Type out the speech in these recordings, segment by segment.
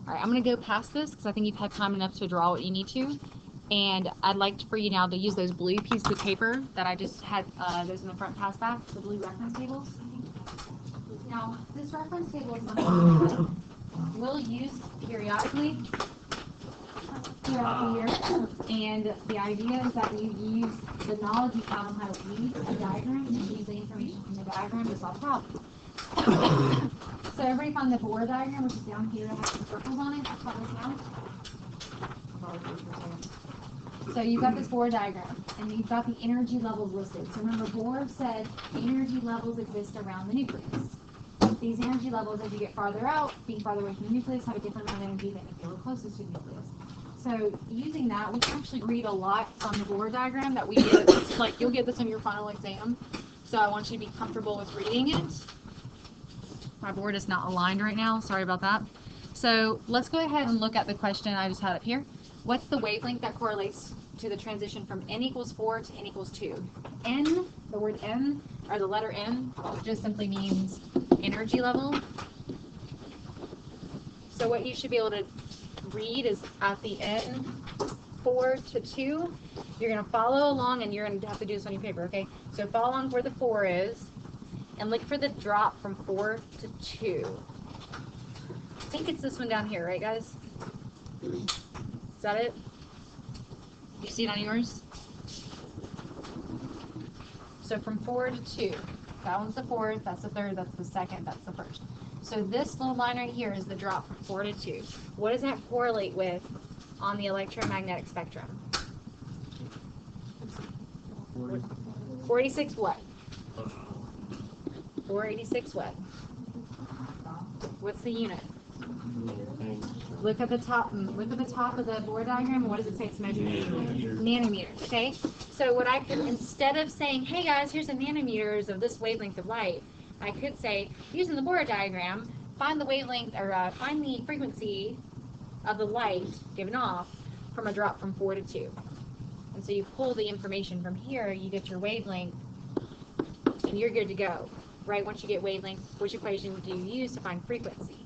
All right, I'm going to go past this because I think you've had time enough to draw what you need to. And I'd like for you now to use those blue pieces of paper that I just had those in the front pass back, the blue reference tables. Now, this reference table is something that we'll use periodically throughout the year. And the idea is that you use the knowledge you have on how to read a diagram and use the information from the diagram to solve problems. So everybody find the Bohr diagram, which is down here, that has some circles on it. That's what this now. So you've got this Bohr diagram, and you've got the energy levels listed. So remember, Bohr said energy levels exist around the nucleus. These energy levels, as you get farther out, being farther away from the nucleus, have a different amount of energy than if you were closest to the nucleus. So using that, we can actually read a lot from the Bohr diagram that we get. Like, you'll get this on your final exam. So I want you to be comfortable with reading it. My board is not aligned right now. Sorry about that. So let's go ahead and look at the question I just had up here. What's the wavelength that correlates to the transition from n equals 4 to n equals 2? N, the word N, or the letter N, just simply means energy level. So what you should be able to read is at the n, 4 to 2. You're going to follow along, and you're going to have to do this on your paper, okay? So follow along where the 4 is, and look for the drop from 4 to 2. I think it's this one down here, right, guys? Is that it? You see it on yours? So from 4 to 2. That one's the 4th, that's the 3rd, that's the 2nd, that's the 1st. So this little line right here is the drop from 4 to 2. What does that correlate with on the electromagnetic spectrum? 46 what? 486 what? What's the unit? Look at the top. Look at the top of the Bohr diagram. What does it say it's measured in? Nanometers. Okay. So what I could, instead of saying, "Hey guys, here's the nanometers of this wavelength of light," I could say, using the Bohr diagram, find the wavelength or find the frequency of the light given off from a drop from 4 to 2. And so you pull the information from here, you get your wavelength, and you're good to go. Right? Once you get wavelength, which equation do you use to find frequency?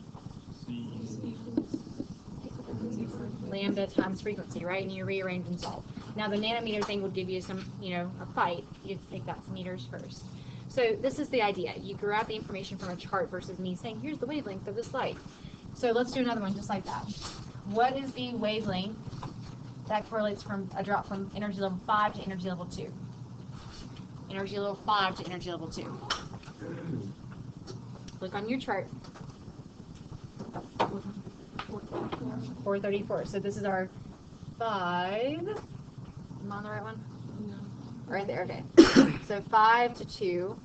Lambda times frequency, right? And you rearrange and solve. Now the nanometer thing would give you some, a fight. You'd take that to meters first. So this is the idea. You grab the information from a chart versus me saying, here's the wavelength of this light. So let's do another one just like that. What is the wavelength that correlates from a drop from energy level 5 to energy level 2? Energy level 5 to energy level 2. Look on your chart. 434. So this is our 5. Am I on the right one? No. Right there, okay. So 5 to 2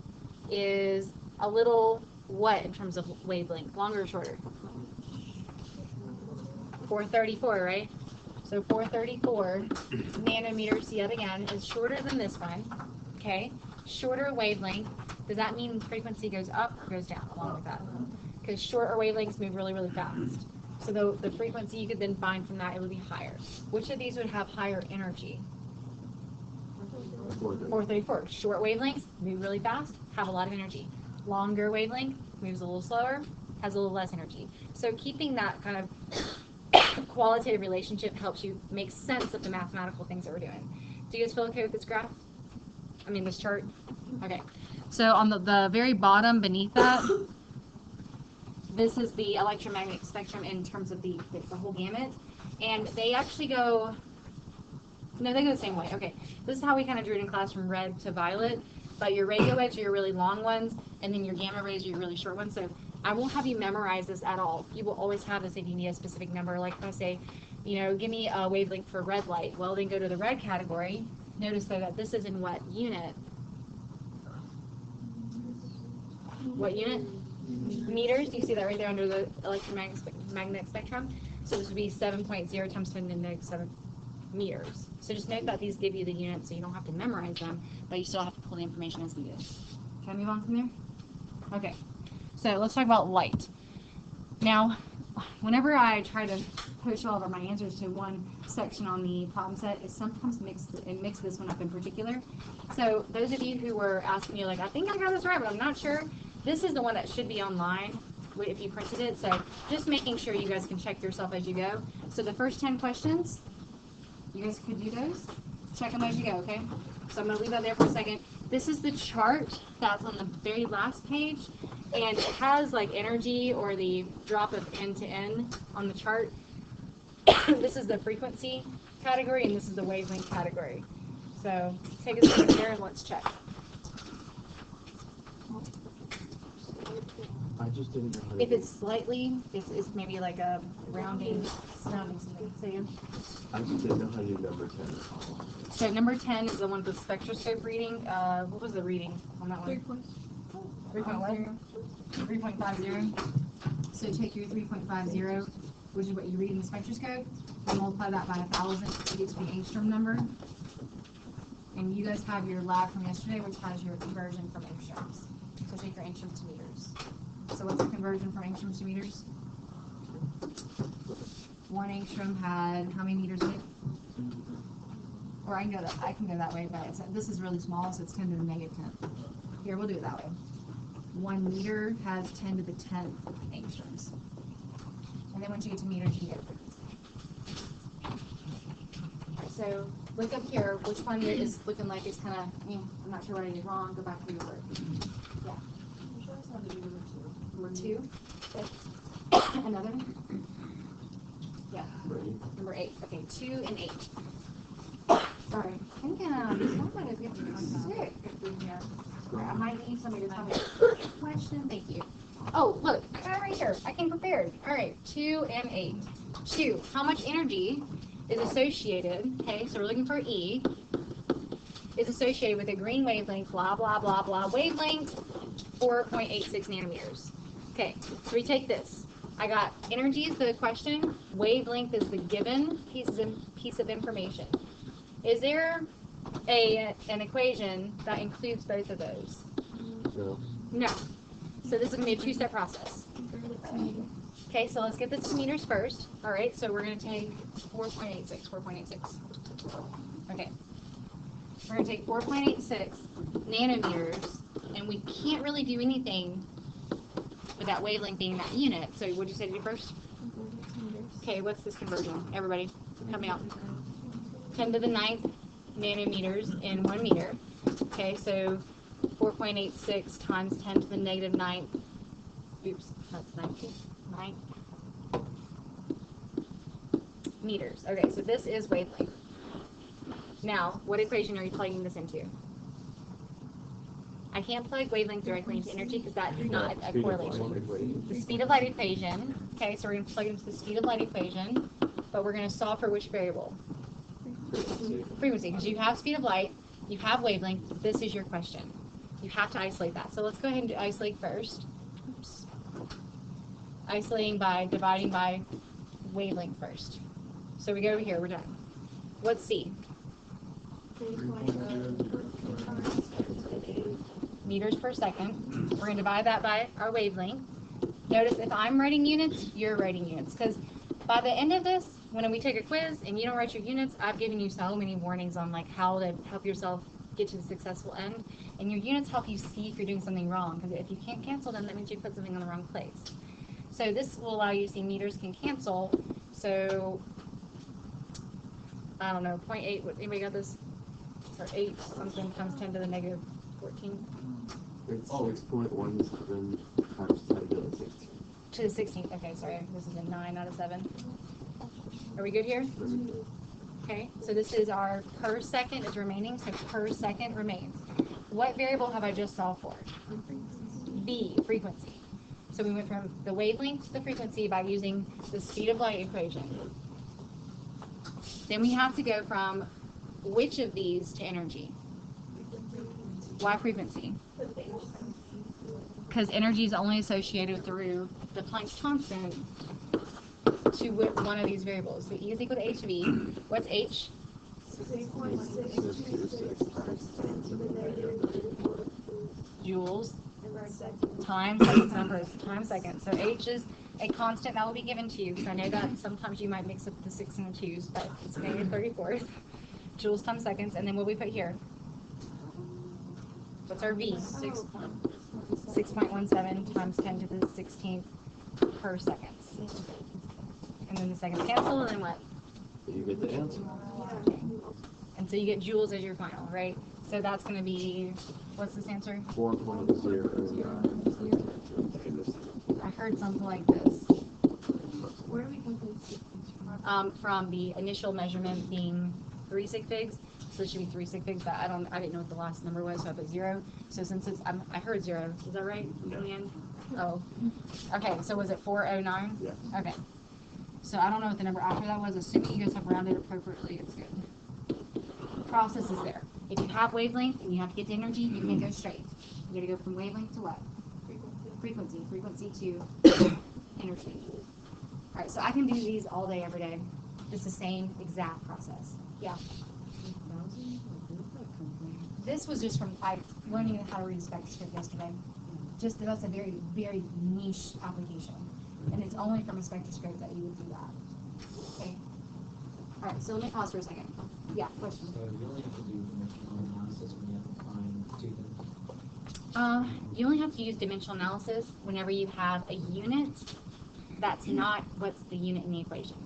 is a little what in terms of wavelength? Longer or shorter? 434, right? So 434 nanometers, yet again, is shorter than this one. Okay? Shorter wavelength. Does that mean frequency goes up or goes down along with that? Because shorter wavelengths move really, really fast. So the frequency you could then find from that, it would be higher. Which of these would have higher energy? 434. Short wavelengths move really fast, have a lot of energy. Longer wavelength moves a little slower, has a little less energy. So keeping that kind of qualitative relationship helps you make sense of the mathematical things that we're doing. Do you guys feel okay with this graph? I mean, this chart? Okay. So on the very bottom beneath that, this is the electromagnetic spectrum in terms of the whole gamut. And they actually go, no, they go the same way. Okay, this is how we kind of drew it in class from red to violet. But your radio waves are your really long ones, and then your gamma rays are your really short ones. So I won't have you memorize this at all. You will always have this if you need a specific number. Like if I say, give me a wavelength for red light. Well, then go to the red category. Notice though that this is in what unit? What unit? Meters. Do you see that right there under the electromagnetic spectrum? So this would be 7.0 times 10 to the negative 7 meters. So just note that these give you the units, so you don't have to memorize them, but you still have to pull the information as needed. Can I move on from there? Okay. So let's talk about light. Now, whenever I try to push all of my answers to one section on the problem set, it sometimes mix this one up in particular. So those of you who were asking me, like, I think I got this right, but I'm not sure, This is the one that should be online if you printed it. So just making sure you guys can check yourself as you go. So the first 10 questions, you guys could do those. Check them as you go, okay? So I'm going to leave that there for a second. This is the chart that's on the very last page, and it has like energy or the drop of end to end on the chart. This is the frequency category, and this is the wavelength category. So take a second here and let's check. I just didn't know how to If it's slightly, it's maybe like a rounding something. So yeah. I just didn't know how to do number 10. So number 10 is the one with the spectroscope reading. What was the reading on that one? 3.1? 3.50. So take your 3.50, which is what you read in the spectroscope, and multiply that by 1,000 to get to the angstrom number. And you guys have your lab from yesterday, which has your conversion from angstroms. So take your angstroms to meters. So what's the conversion from angstroms to meters? 1 angstrom had how many meters in it? Or I can go that way, but this is really small, so it's 10 to the negative 10th. Here, we'll do it that way. 1 meter has 10 to the 10th angstroms. And then once you get to meters, you get frequency. So look up here, which one is looking like it's kind of, I'm not sure what I did wrong. Go back to your work. Yeah. Number 2. Another? Yeah. Number 8. Okay, 2 and 8. Sorry. I think someone is getting sick in here. I might need somebody to tell me a question. Thank you. Oh, look, right here. I came prepared. All right, 2 and 8. 2. How much energy is associated? Okay, so we're looking for E. Is associated with a green wavelength, blah, blah, blah, blah, wavelength, 4.86 nanometers. Okay, so we take this. I got energy is the question, wavelength is the given piece of information. Is there an equation that includes both of those? No. No. So this is going to be a 2-step process. Okay, so let's get this to meters first. All right, so we're going to take 4.86. Okay. We're going to take 4.86 nanometers, and we can't really do anything with that wavelength being that unit. So what did you say to do first? Okay, what's this conversion? Everybody, help me out. 10 to the 9th nanometers in 1 meter. Okay, so 4.86 times 10 to the negative 9th. Oops, that's 9 meters. Okay, so this is wavelength. Now, what equation are you plugging this into? I can't plug wavelength directly into energy because that's not a correlation. The speed of light equation. Okay, so we're going to plug into the speed of light equation, but we're going to solve for which variable? Frequency, because you have speed of light, you have wavelength, this is your question. You have to isolate that. So let's go ahead and isolate first. Oops. Isolating by dividing by wavelength first. So we go over here, we're done. What's C? Meters per second. We're going to divide that by our wavelength. Notice if I'm writing units, you're writing units. Because by the end of this, when we take a quiz and you don't write your units, I've given you so many warnings on like how to help yourself get to the successful end. And your units help you see if you're doing something wrong. Because if you can't cancel them, that means you put something in the wrong place. So this will allow you to see meters can cancel. So, I don't know, 0.8, what, anybody got this? Or 8 something times 10 to the negative 14. It's 6.17 times 10 to the 16. To the 16th. Okay, sorry. This is a 9 out of 7. Are we good here? Okay, so this is our per second is remaining, so per second remains. What variable have I just solved for? B, frequency. So we went from the wavelength to the frequency by using the speed of light equation. Then we have to go from which of these to energy? Why frequency? Because energy is only associated through the Planck's constant to one of these variables. So E is equal to HV. What's H? 6.6 joules times seconds numbers times seconds. So H is a constant that will be given to you, because I know that sometimes you might mix up the 6 and the 2's, but it's negative 34th joules times seconds. And then what we put here? What's our V? 6.17 times 10 to the 16th per second. And then the seconds cancel, and then what? You get the answer. And so you get joules as your final, right? So that's going to be, what's this answer? 4.0. I heard something like this. Where do we get these? From the initial measurement being 3 sig figs. So it should be 3 sig figs, but I didn't know what the last number was, so I put 0. So since it's, I heard 0. Is that right, Leanne? Oh. Okay, so was it 409? Yeah. Okay. So I don't know what the number after that was. Assuming you guys have rounded appropriately, it's good. Process is there. If you have wavelength and you have to get to energy, you can go straight. You gotta go from wavelength to what? Frequency. Frequency to energy. Alright, so I can do these all day, every day. It's the same exact process. Yeah. This was just from learning how to read a spectroscope yesterday. Just that's a very, very niche application. And it's only from a spectroscope that you would do that. Okay. Alright, so let me pause for a second. Yeah, question. So you only have to do dimensional analysis when you have to find two things. You only have to use dimensional analysis whenever you have a unit that's not what's the unit in the equation.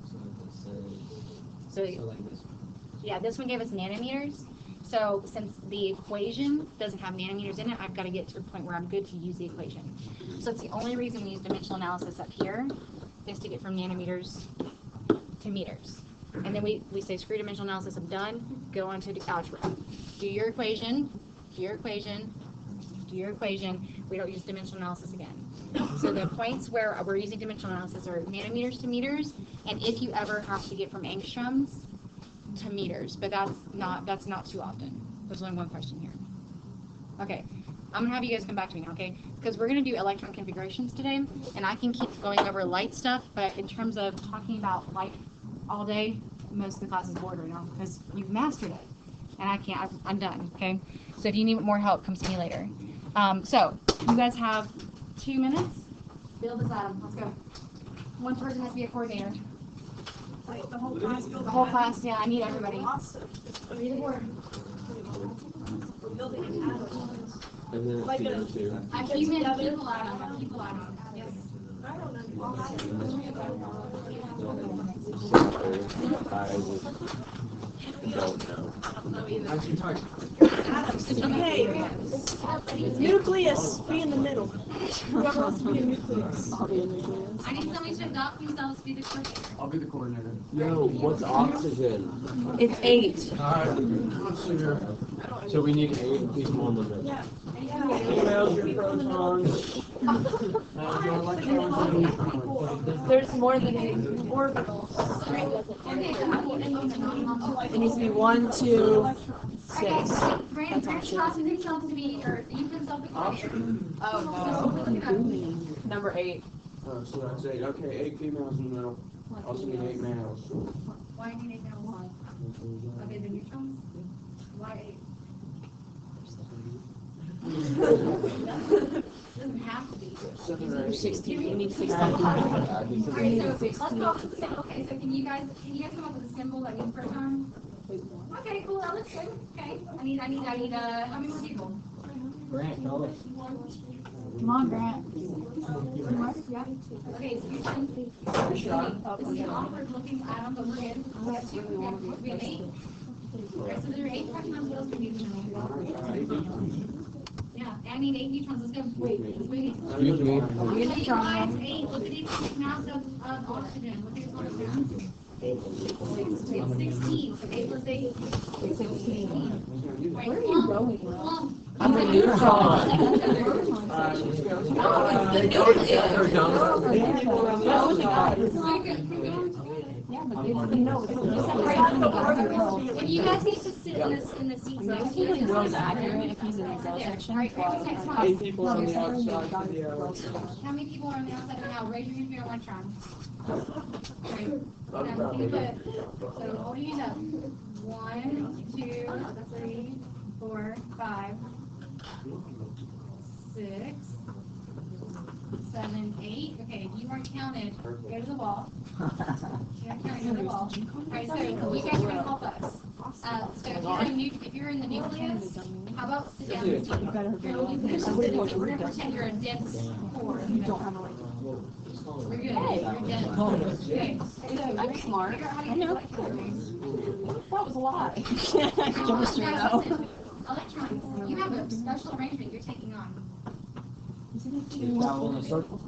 So it says, So like this one. yeah, this one gave us nanometers. So since the equation doesn't have nanometers in it, I've got to get to a point where I'm good to use the equation. So it's the only reason we use dimensional analysis up here is to get from nanometers to meters. And then we say screw dimensional analysis, I'm done, go on to the algebra. Do your equation, do your equation, do your equation. We don't use dimensional analysis again. So the points where we're using dimensional analysis are nanometers to meters, and if you ever have to get from angstroms to meters, but that's not too often. There's only one question here. Okay, I'm gonna have you guys come back to me now, okay? Because we're gonna do electron configurations today, and I can keep going over light stuff, but in terms of talking about light all day, most of the class is bored right now because you've mastered it, and I can't. I'm done. Okay, so if you need more help, come see me later. So you guys have 2 minutes. Build this atom. Let's go. One person has to be a coordinator. Wait, the whole class. The whole class, yeah, I need everybody. Awesome. Read the board. We're building an atom. And then Like it's a- the two. I keep it people atom. People atom. Yes. I don't know. I don't know. Okay. Nucleus, be in the middle. Whoever wants to be a nucleus. I need somebody to adopt themselves to be the coordinator. I'll be the coordinator. Yo, what's oxygen? It's 8. So we need 8 people on the list. Yeah. There's more than 8. Orbitals. It needs to be 1, 2, 6. Brandon, first class is himself to be, or you himself the coordinator. Oh no. Number 8. So that's 8. Okay, 8 females in the middle. Also need 8 males. Why do you need that one? Okay, the neutrons? Why 8? Doesn't have to be. 7 or 8. 16. You need 16. Alright, so let's go. Okay, so can you guys come up with a symbol that means proton? Okay, cool, that looks good. Okay. I need how many more people? Grant, tell us. Come on, Grant. Okay, so you're saying, this is an awkward looking atom, but we're good. We have 2, we have 8. Alright, so there are 8 protons, what else do we need? Yeah, I need 8 neutrons, let's go. Wait. Excuse me. 8 times 8, look at each mass of oxygen. Look at its mass. It's 16, so 8 plus 8. 16. Where are you going? I'm a neutron. If you guys need to sit in the seats next to you. Will's accurate if he's in the cell section. Alright, next one. 8 people on the outside. How many people are on the outside right now? Raise your hand if you're electron. Great. So hold your hand up. 1, 2, 3, 4, 5, 6, 7, 8. Okay, if you weren't counted, go to the wall. You weren't counted, go to the wall. Alright, so you guys are going to help us. So if you're in the nucleus, How about sit down? Yeah. and take- better Here, we're gonna pretend you're a dense core. You don't have a ring. You're good. You're dense. Okay. I'm smart. Figure out how to I know. get electrons. That was a lie. Chemistry, Electrons. You have a special arrangement you're taking on. Isn't it two? Travel in a circle.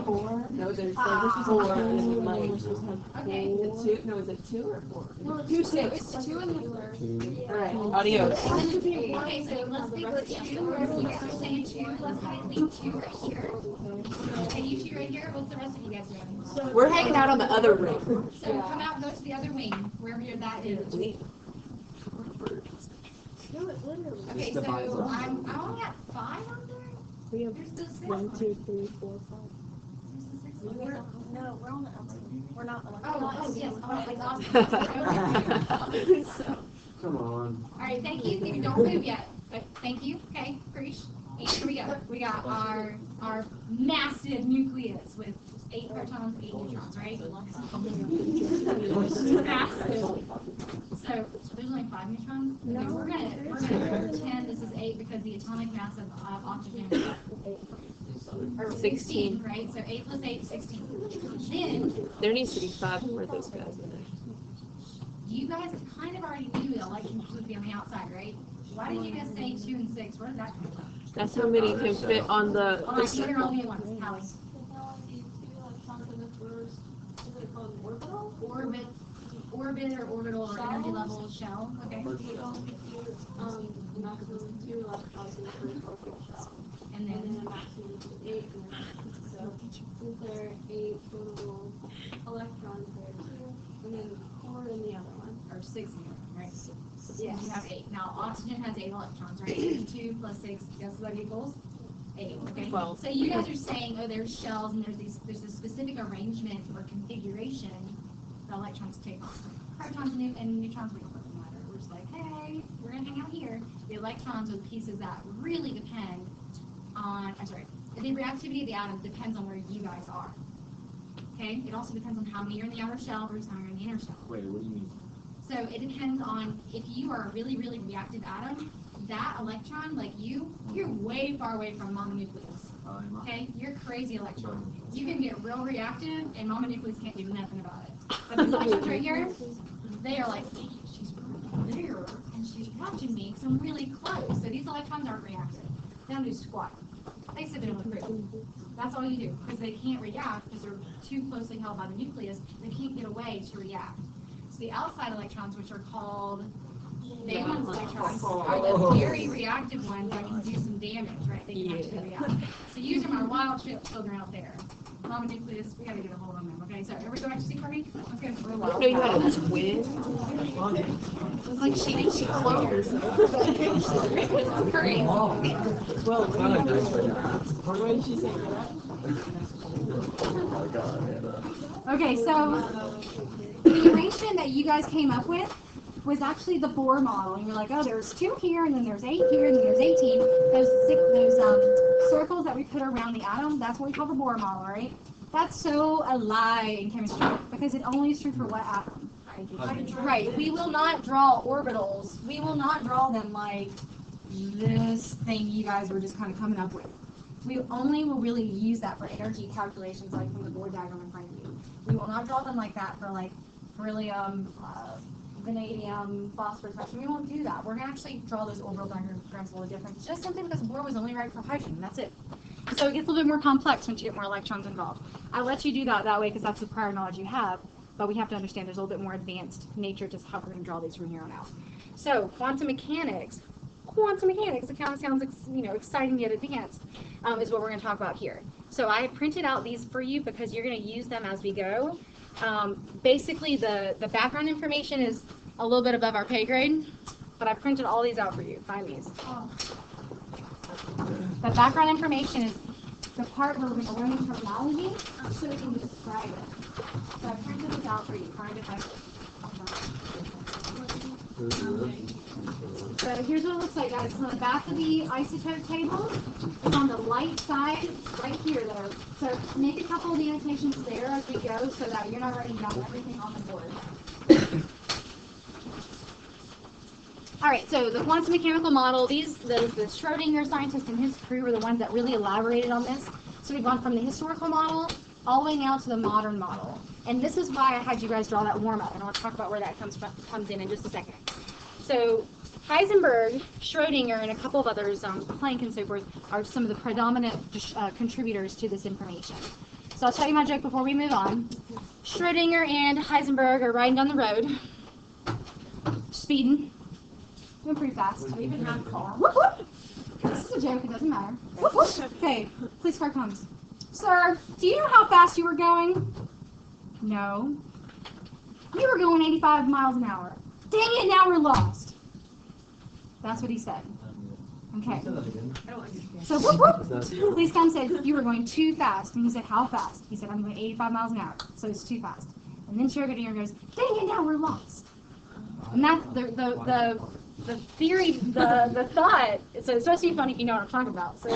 Four? No, there's Ah. four, and then we We're might. supposed to have Okay. Is it two? No, is it two or four? No, it's Two, two. six. It's two in the first. All right. Adios. Okay, so let's think of two. You guys are saying two. Let's kind of think two right here. Okay, you two right here. What's the rest of you guys doing? We're hanging out on the other ring. So come out and go to the other wing, wherever that is. Okay, so I'm only at 5 on there. We have There's still 6. 1, 2, 3, 4, 5. There's still 6. No, we're on the We're not Oh, yes. Oh, it's awesome. Come on. All right, thank you. Don't move yet. Thank you. Okay, preach. Here we go. We got our massive nucleus with 8 protons, 8 neutrons, right? Massive. So there's only 5 neutrons. Okay, we're gonna pretend this is 8 because the atomic mass of oxygen is 16, right? So 8 plus 8 is 16. Then There needs to be 5 for those guys in there. you guys kind of already knew the electrons would be on the outside, right? Why did you guys say 2 and 6? Where did that come from? That's how many can fit on the. All right, so they're only ones. Hallie. Orbit or orbital or energy level shell. Okay. And then There are 8 total electrons there too, and then 4 in the other one. or 6 in there, right? Yes. You have 8. Now oxygen has 8 electrons, right? 2 plus 6, guess what equals? 8. Okay. 12. So you guys are saying, oh, there's shells and there's a specific arrangement or configuration the electrons take. Protons and neutrons, we don't really matter. We're just like, hey, we're gonna hang out here. The electrons are the pieces that really depend on. I'm sorry. The reactivity of the atom depends on where you guys are. Okay. It also depends on how many are in the outer shell versus how many are in the inner shell. Wait, what do you mean? So it depends on if you are a really, really reactive atom, that electron, like you're way far away from mama nucleus. Okay? You're crazy electron. You can get real reactive and mama nucleus can't do nothing about it. But these electrons right here, they are like, "Hey, she's right there and she's watching me because I'm really close. So these electrons aren't reactive. They don't do squat. They sit there and look pretty. That's all you do because they can't react because they're too closely held by the nucleus. They can't get away to react. So the outside electrons, which are called valence electrons, are the very reactive ones that can do some damage, right? They can actually react. So use them, our wild children out there. Mama nucleus, we gotta get a hold on them, okay? So everybody go back to sleep for me? Let's go. We're wild. No, you had a twin. It's like she cloned herself. It's crazy. Well, What did she say? Okay, so the arrangement that you guys came up with was actually the Bohr model. And you're like, oh, there's 2 here, and then there's 8 here, and then there's 18. Those circles that we put around the atom, that's what we call the Bohr model, right? That's so a lie in chemistry because it only is true for what atom? Right. We will not draw orbitals. We will not draw them like this thing you guys were just kind of coming up with. We only will really use that for energy calculations, like from the Bohr diagram in front of you. We will not draw them like that for like beryllium, vanadium, phosphorus. We won't do that. We're going to actually draw those orbital diagrams a little different, just simply because Bohr was only right for hydrogen. That's it. So it gets a little bit more complex once you get more electrons involved. I let you do that way because that's the prior knowledge you have, but we have to understand there's a little bit more advanced nature to how we're going to draw these from here on out. So quantum mechanics, it kind of sounds exciting yet advanced, is what we're going to talk about here. So I printed out these for you because you're going to use them as we go. Basically, the background information is a little bit above our pay grade, but I printed all these out for you. Find these. The background information is the part where we're going to learn the terminology so we can describe it. So I printed this out for you. Find it. So here's what it looks like, guys. It's on the back of the isotope table. It's on the light side, right here, though. So make a couple of the annotations there as we go so that you're not writing down everything on the board. All right, so the quantum mechanical model, the Schrodinger scientist and his crew were the ones that really elaborated on this. So we've gone from the historical model all the way now to the modern model. And this is why I had you guys draw that warm-up, and I'll talk about where that comes in just a second. So Heisenberg, Schrodinger, and a couple of others, Planck and so forth, are some of the predominant contributors to this information. So I'll tell you my joke before we move on. Schrodinger and Heisenberg are riding down the road, speeding, going pretty fast. We even have cars. Whoop, whoop. This is a joke, it doesn't matter. Whoop, whoop. Okay, police car comes. Sir, do you know how fast you were going? No. You were going 85 miles an hour. Dang it, now we're lost. That's what he said. Okay. Say that again. I don't understand. So whoop, whoop. Police come and said, you were going too fast. And he said, how fast? He said, I'm going 85 miles an hour. So it's too fast. And then Schrodinger goes, dang it, now we're lost. And that's the theory, the thought. So it's supposed to be funny if you know what I'm talking about. So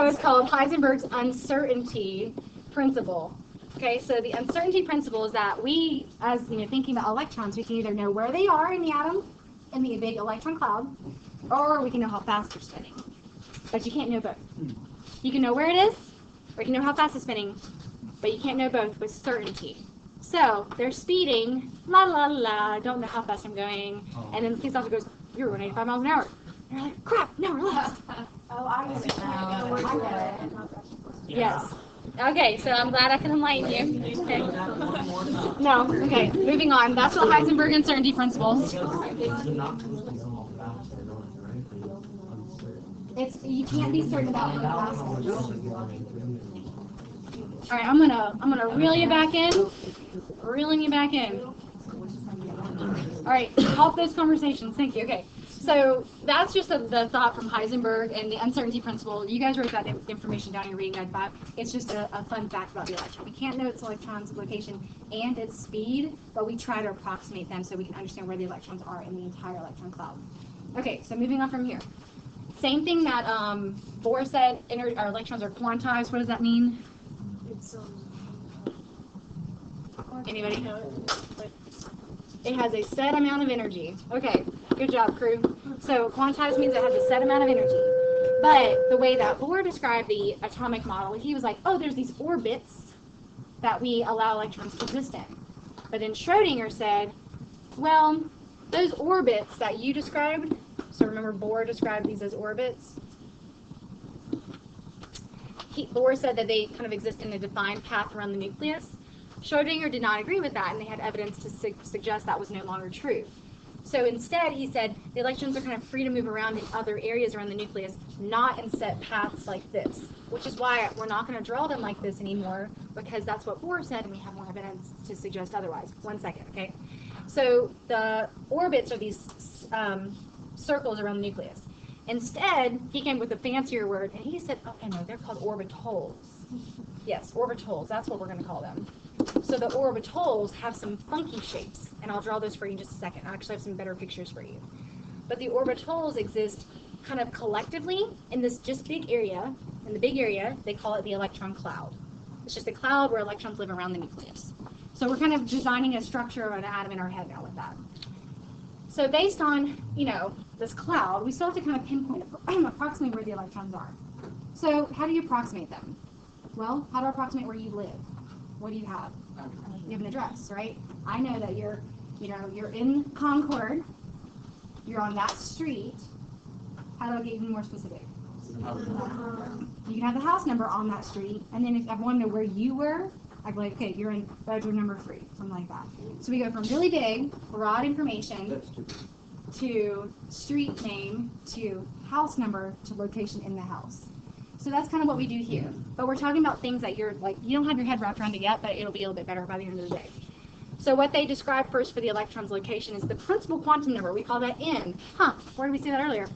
it's called Heisenberg's uncertainty principle. Okay, so the uncertainty principle is that we, as thinking about electrons, we can either know where they are in the atom, in the big electron cloud, or we can know how fast they're spinning. But you can't know both. You can know where it is, or you can know how fast it's spinning, but you can't know both with certainty. So they're speeding, la la la, don't know how fast I'm going, and then the police officer goes, you're going 85 miles an hour. And they're like, crap, no, we're lost. Oh, I get it now. I get it. Yes. Okay, so I'm glad I can enlighten you. Okay. No, okay, moving on. That's what Heisenberg uncertainty principle. It's you can't be certain about how fast it is. All right, I'm gonna reel you back in. Reeling you back in. All right, help those conversations. Thank you. Okay. So that's just the thought from Heisenberg and the uncertainty principle. You guys wrote that information down in your reading guide 5. It's just a fun fact about the electron. We can't know its electron's location and its speed, but we try to approximate them so we can understand where the electrons are in the entire electron cloud. Okay, so moving on from here. Same thing that Bohr said, our electrons are quantized. What does that mean? Anybody? It has a set amount of energy. Okay, good job, crew. So quantized means it has a set amount of energy. But the way that Bohr described the atomic model, he was like, oh, there's these orbits that we allow electrons to exist in. But then Schrodinger said, well, those orbits that you described, so remember Bohr described these as orbits? Bohr said that they kind of exist in a defined path around the nucleus. Schrodinger did not agree with that, and they had evidence to suggest that was no longer true. So instead, he said the electrons are kind of free to move around in other areas around the nucleus, not in set paths like this, which is why we're not going to draw them like this anymore, because that's what Bohr said, and we have more evidence to suggest otherwise. 1 second, okay? So the orbits are these circles around the nucleus. Instead, he came with a fancier word, and he said, okay, no, they're called orbitals. Yes, orbitals, that's what we're going to call them. So the orbitals have some funky shapes, and I'll draw those for you in just a second. I actually have some better pictures for you. But the orbitals exist kind of collectively in this just big area. In the big area, they call it the electron cloud. It's just a cloud where electrons live around the nucleus. So we're kind of designing a structure of an atom in our head now with that. So based on, this cloud, we still have to kind of pinpoint approximately where the electrons are. So how do you approximate them? Well, how to approximate where you live? What do you have? You have an address, right? I know that you're in Concord. You're on that street. How do I get even more specific? You can have the house number on that street, and then if I want to know where you were, I'd be like, okay, you're in bedroom number 3, something like that. So we go from really big, broad information to street name to house number to location in the house. So that's kind of what we do here. But we're talking about things that you don't have your head wrapped around it yet, but it'll be a little bit better by the end of the day. So what they describe first for the electron's location is the principal quantum number. We call that N. Where did we see that earlier?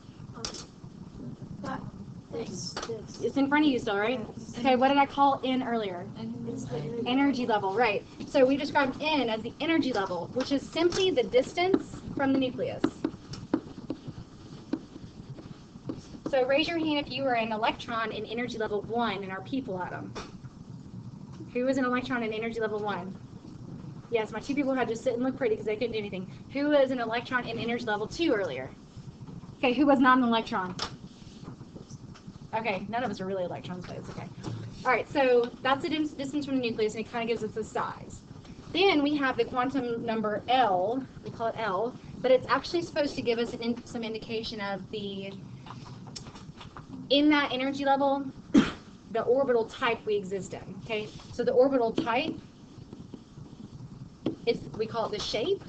It's in front of you still, right? Okay, what did I call N earlier? Energy level, right. So we described N as the energy level, which is simply the distance from the nucleus. So raise your hand if you were an electron in energy level 1 in our people atom. Who was an electron in energy level 1? Yes, my two people had to sit and look pretty because they couldn't do anything. Who was an electron in energy level 2 earlier? Okay, who was not an electron? Okay, none of us are really electrons, but it's okay. All right, so that's the distance from the nucleus, and it kind of gives us the size. Then we have the quantum number L, we call it L, but it's actually supposed to give us some indication of in that energy level, the orbital type we exist in, okay? So the orbital type, we call it the shape,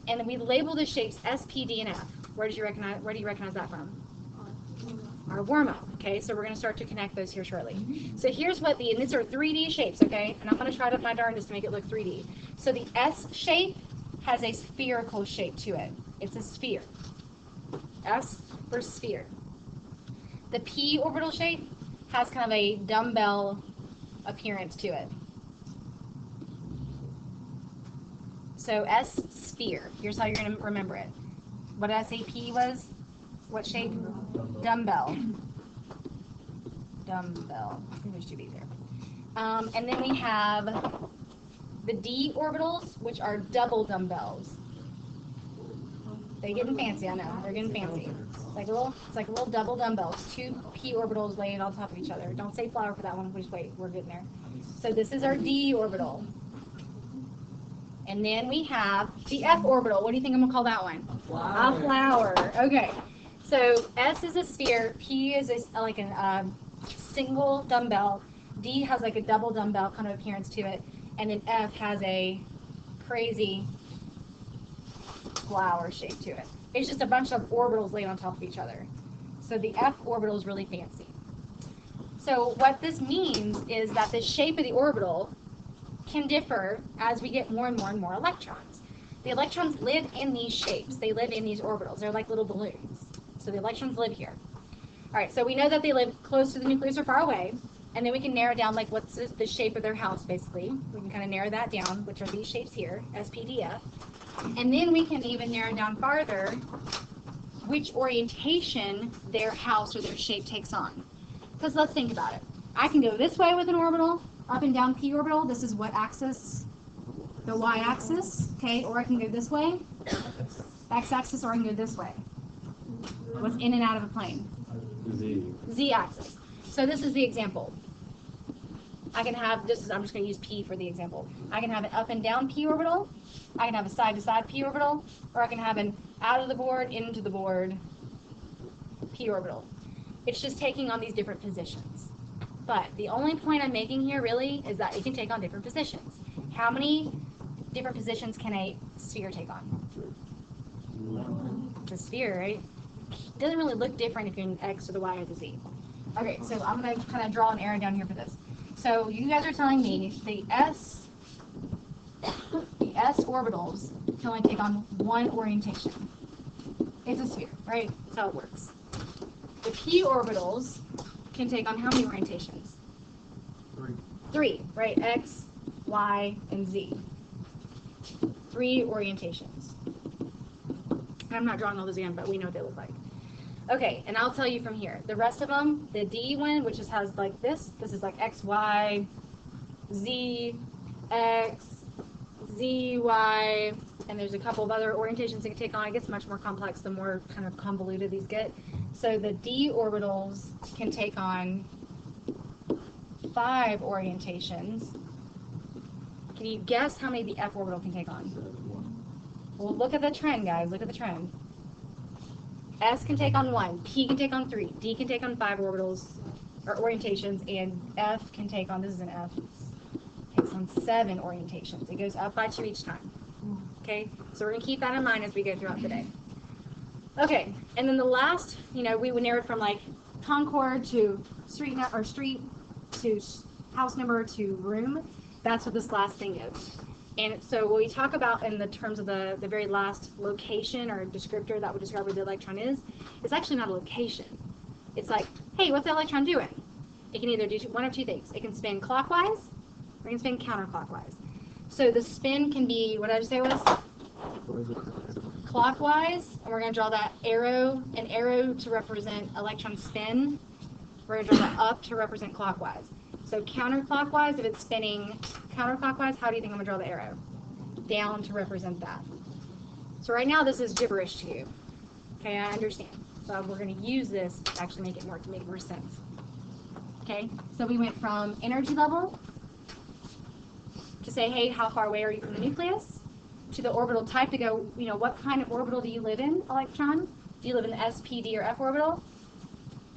and then we label the shapes S, P, D, and F. Where do you recognize that from? Our warm-up, okay? So we're going to start to connect those here shortly. So here's and these are 3D shapes, okay? And I'm going to try my darndest to make it look 3D. So the S shape has a spherical shape to it. It's a sphere. S for sphere. The P orbital shape has kind of a dumbbell appearance to it. So S, sphere. Here's how you're going to remember it. What did I say P was? What shape? Dumbbell. Dumbbell. I think there's two B's there. And then we have the D orbitals, which are double dumbbells. They're getting fancy, I know. They're getting fancy. It's like a little double dumbbell. Two P orbitals laying on top of each other. Don't say flower for that one. Just wait. We're getting there. So this is our D orbital. And then we have the F orbital. What do you think I'm going to call that one? A flower. Okay. So S is a sphere. P is like a single dumbbell. D has like a double dumbbell kind of appearance to it. And then F has a crazy flower shape to it. It's just a bunch of orbitals laid on top of each other. So the F orbital is really fancy. So what this means is that the shape of the orbital can differ as we get more and more and more electrons. The electrons live in these shapes. They live in these orbitals. They're like little balloons. So the electrons live here. All right, so we know that they live close to the nucleus or far away, and then we can narrow down like what's the shape of their house, basically. We can kind of narrow that down, which are these shapes here, S, P, D, F. And then we can even narrow down farther which orientation their house or their shape takes on. Because let's think about it. I can go this way with an orbital, up and down P orbital. This is what axis? The y-axis, okay? Or I can go this way, x-axis, or I can go this way. What's in and out of a plane? Z-axis. So this is the example. I can have, I'm just going to use P for the example. I can have an up and down P orbital, I can have a side-to-side P orbital, or I can have an out of the board, into the board P orbital. It's just taking on these different positions. But the only point I'm making here really is that it can take on different positions. How many different positions can a sphere take on? It's a sphere, right? It doesn't really look different if you're in X or the Y or the Z. Okay, so I'm going to kind of draw an arrow down here for this. So you guys are telling me the S orbitals can only take on one orientation. It's a sphere, right? That's how it works. The P orbitals can take on how many orientations? Three, right? X, Y, and Z. 3 orientations. And I'm not drawing all those again, but we know what they look like. Okay, and I'll tell you from here. The rest of them, the D one, which just has like this is like X, Y, Z, X, Z, Y, and there's a couple of other orientations it can take on. It gets much more complex the more kind of convoluted these get. So the D orbitals can take on 5 orientations. Can you guess how many the F orbital can take on? Well, look at the trend, guys. Look at the trend. S can take on 1, P can take on 3, D can take on 5 orbitals, or orientations, and F can take on, this is an F, takes on 7 orientations. It goes up by 2 each time. Okay, so we're going to keep that in mind as we go throughout the day. Okay, and then the last, we would narrow it from like Concord to street to house number to room. That's what this last thing is. And so what we talk about in the terms of the very last location or descriptor that would describe where the electron is, it's actually not a location. It's like, hey, what's the electron doing? It can either do one of two things. It can spin clockwise or it can spin counterclockwise. So the spin can be, what did I just say it was? Clockwise, and we're going to draw that an arrow to represent electron spin. We're going to draw that up to represent clockwise. So counterclockwise, if it's spinning counterclockwise, how do you think I'm going to draw the arrow? down to represent that. So right now this is gibberish to you. Okay, I understand. So we're going to use this to actually make more sense. Okay, so we went from energy level to say, hey, how far away are you from the nucleus? To the orbital type to go, what kind of orbital do you live in, electron? Do you live in the s, p, d, or f orbital?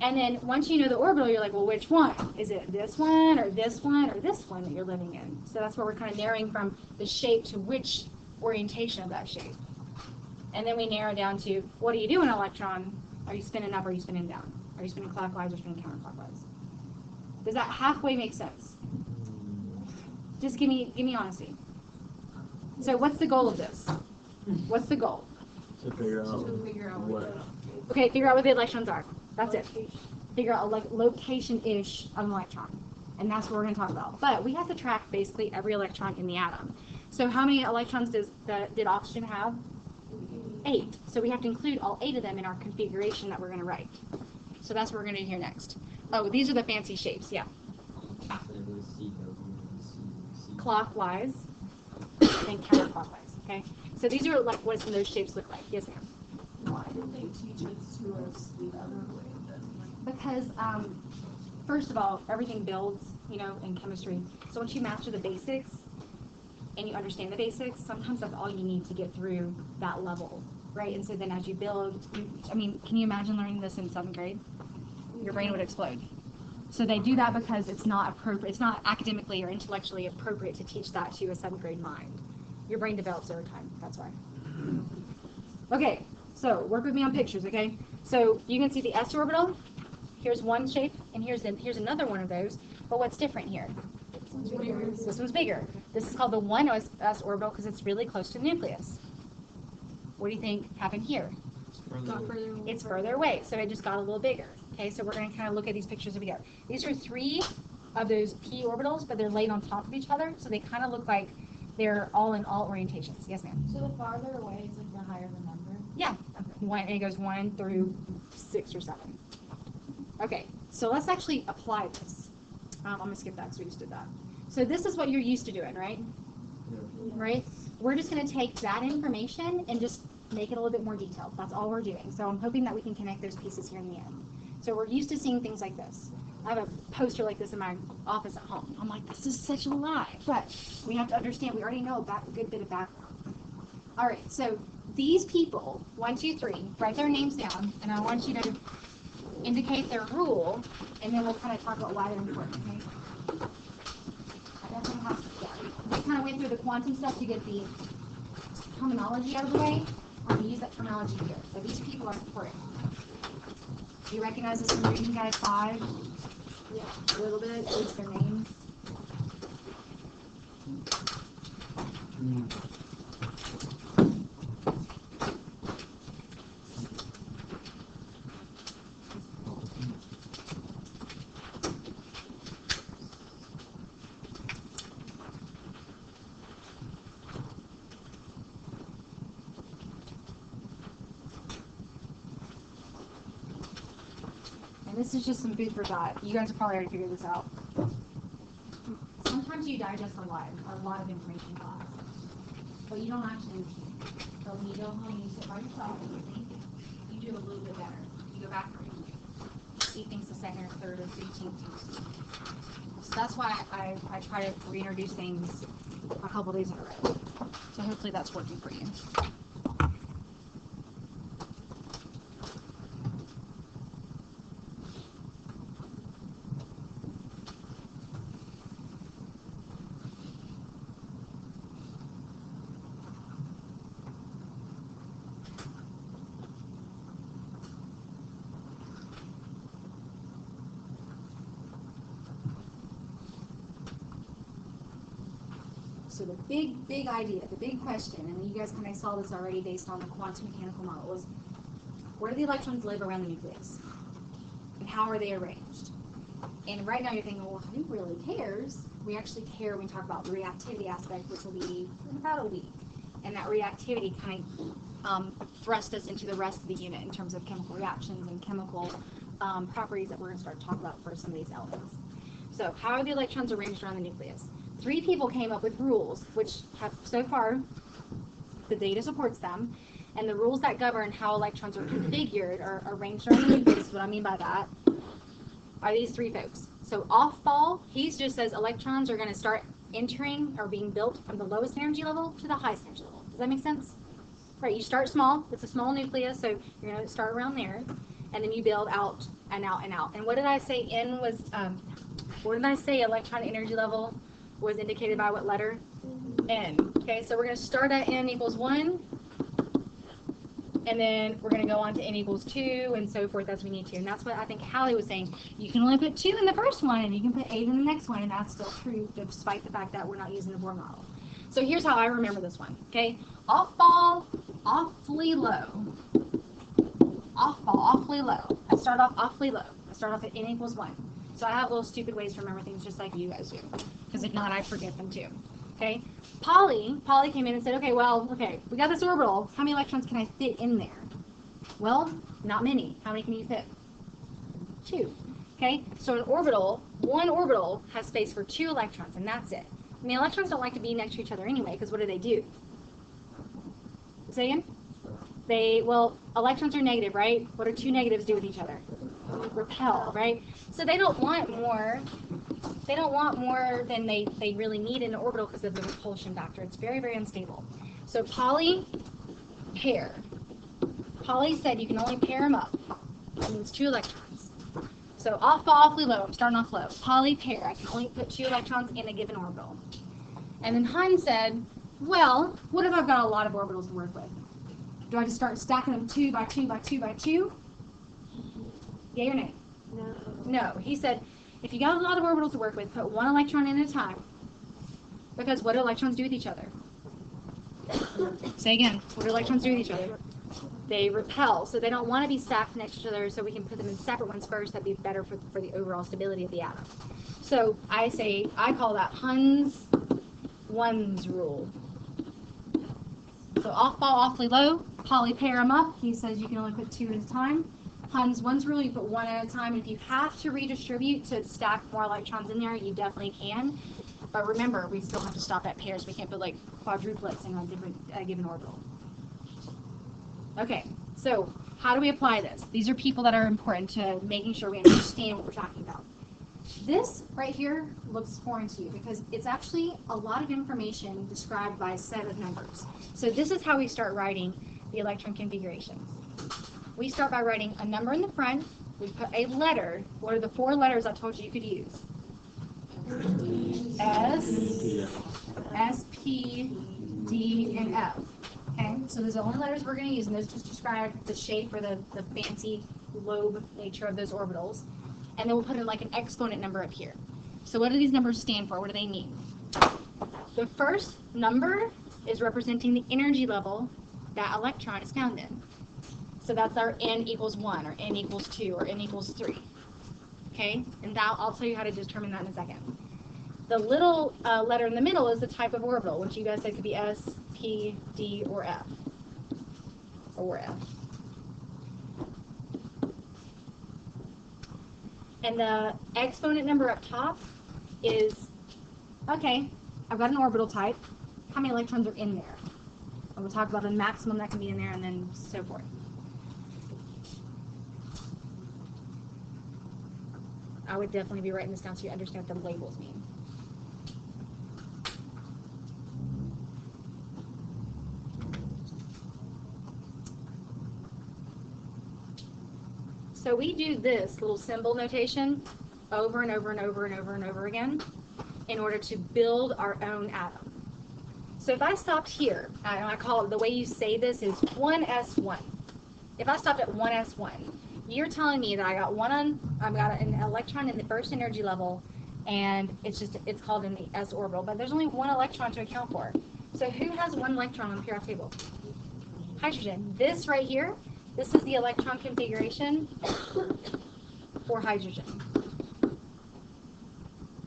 And then once you know the orbital, you're like, well, which one? Is it this one, or this one, or this one that you're living in? So that's where we're kind of narrowing from the shape to which orientation of that shape. And then we narrow down to, what do you do in an electron? Are you spinning up or are you spinning down? Are you spinning clockwise or spinning counterclockwise? Does that halfway make sense? Just give me honesty. So what's the goal of this? What's the goal? To figure out what. Okay, figure out what the electrons are. That's it. Figure out a location-ish of an electron. And that's what we're going to talk about. But we have to track basically every electron in the atom. So how many electrons did oxygen have? 8. So we have to include all 8 of them in our configuration that we're going to write. So that's what we're going to do here next. Oh, these are the fancy shapes, yeah. Clockwise and counterclockwise, okay? So these are like what some of those shapes look like. Yes, ma'am? Why did they teach it to us the other way then? Because, first of all, everything builds, in chemistry. So once you master the basics and you understand the basics, sometimes that's all you need to get through that level, right? And so then as you build, can you imagine learning this in 7th grade? Your brain would explode. So they do that because it's not appropriate. It's not academically or intellectually appropriate to teach that to a 7th grade mind. Your brain develops over time. That's why. Okay, so work with me on pictures, okay? So you can see the s orbital. Here's one shape, and here's another one of those. But what's different here? This one's bigger. This is called the 1s orbital because it's really close to the nucleus. What do you think happened here? It's further away, so it just got a little bigger. Okay, so we're going to kind of look at these pictures as we go. These are 3 of those p orbitals, but they're laid on top of each other, so they kind of look like they're all in all orientations. Yes, ma'am? So the farther away is like the higher the number? Yeah. And it goes 1 through 6 or 7. Okay, so let's actually apply this. I'm going to skip that because we just did that. So this is what you're used to doing, right? Yeah. Right? We're just going to take that information and just make it a little bit more detailed. That's all we're doing. So I'm hoping that we can connect those pieces here in the end. So we're used to seeing things like this. I have a poster like this in my office at home. I'm like, this is such a lie. But we have to understand, we already know a good bit of background. All right, so these people, 1, 2, 3, write their names down, and I want you to indicate their rule, and then we'll kind of talk about why they're important, okay? I definitely have to, we kind of went through the quantum stuff to get the terminology out of the way. I'm going to use that terminology here. So these people are important. Do you recognize this from reading guide 5? Yeah, a little bit, at least their names. This is just some food for thought. You guys have probably already figured this out. Sometimes you digest a lot of information in class, but you don't actually understand. But when you go home and you sit by yourself and you think, you do a little bit better. You go back and you see things the second or third or 15th time. So that's why I try to reintroduce things a couple days in a row. So hopefully that's working for you. So the big idea, the big question, and you guys kind of saw this already based on the quantum mechanical model, is where do the electrons live around the nucleus? And how are they arranged? And right now you're thinking, well, who really cares? We actually care when we talk about the reactivity aspect, which will be in about a week. And that reactivity kind of thrust us into the rest of the unit in terms of chemical reactions and chemical properties that we're going to start talking about for some of these elements. So how are the electrons arranged around the nucleus? 3 people came up with rules, which have so far the data supports them, and the rules that govern how electrons are configured or arranged around the nucleus. What I mean by that are these 3 folks. So off-ball, he just says electrons are going to start entering or being built from the lowest energy level to the highest energy level. Does that make sense? Right, you start small. It's a small nucleus, so you're going to start around there, and then you build out and out and out. And what did I say? N was, what did I say? Electron energy level was indicated by what letter? N. Okay, so we're going to start at N equals 1, and then we're going to go on to N equals 2, and so forth as we need to. And that's what I think Hallie was saying. You can only put 2 in the first one, and you can put 8 in the next one, and that's still true, despite the fact that we're not using the Bohr model. So here's how I remember this one, okay? Off-ball, awfully low. Off-ball, awfully low. I start off awfully low. I start off at N equals 1. So I have little stupid ways to remember things just like you guys do. Because if not, I forget them too. Okay? Polly came in and said, okay, we got this orbital. How many electrons can I fit in there? Well, not many. How many can you fit? 2. Okay? So an orbital, one orbital has space for 2 electrons, and that's it. I mean, electrons don't like to be next to each other anyway, because what do? Say again? Electrons are negative, right? What do 2 negatives do with each other? Repel, right? So they don't want more. They don't want more than they really need in an orbital because of the repulsion factor. It's very, very unstable. So poly pair. Polly said you can only pair them up. That means 2 electrons. So awfully low. I'm starting off low. Poly pair. I can only put 2 electrons in a given orbital. And then Hun said, well, what if I've got a lot of orbitals to work with? Do I just start stacking them 2 by 2 by 2 by 2? Yay or nay? No. No. He said, if you got a lot of orbitals to work with, put 1 electron in at a time. Because what do electrons do with each other? Say again. What do electrons do with each other? They repel. So they don't want to be stacked next to each other, so we can put them in separate ones first. That'd be better for the overall stability of the atom. So I call that Hun's ones rule. So off-ball, awfully low. Poly pair them up. He says you can only put 2 at a time. Hun's ones rule, you put 1 at a time. If you have to redistribute to stack more electrons in there, you definitely can. But remember, we still have to stop at pairs. We can't put like quadruplets in a given orbital. Okay, so how do we apply this? These are people that are important to making sure we understand what we're talking about. This right here looks foreign to you because it's actually a lot of information described by a set of numbers. So this is how we start writing the electron configurations. We start by writing a number in the front. We put a letter. What are the 4 letters I told you could use? S, P, D, and F. Okay, so those are the only letters we're going to use, and those just describe the shape or the fancy lobe nature of those orbitals. And then we'll put in like an exponent number up here. So what do these numbers stand for? What do they mean? The first number is representing the energy level that electron is found in. So that's our N equals 1, or N equals 2, or N equals 3. Okay, and I'll tell you how to determine that in a second. The little letter in the middle is the type of orbital, which you guys said could be S, P, D, or F. Or F. And the exponent number up top is, okay, I've got an orbital type. How many electrons are in there? And we'll talk about the maximum that can be in there and then so forth. I would definitely be writing this down so you understand what the labels mean. So we do this little symbol notation over and over and over and over and over again in order to build our own atom. So if I stopped here, and I call it, the way you say this is 1s1. If I stopped at 1s1, you're telling me that I've got an electron in the first energy level, and it's called in the s orbital, but there's only 1 electron to account for. So who has 1 electron on the periodic table? Hydrogen. This right here, this is the electron configuration for hydrogen.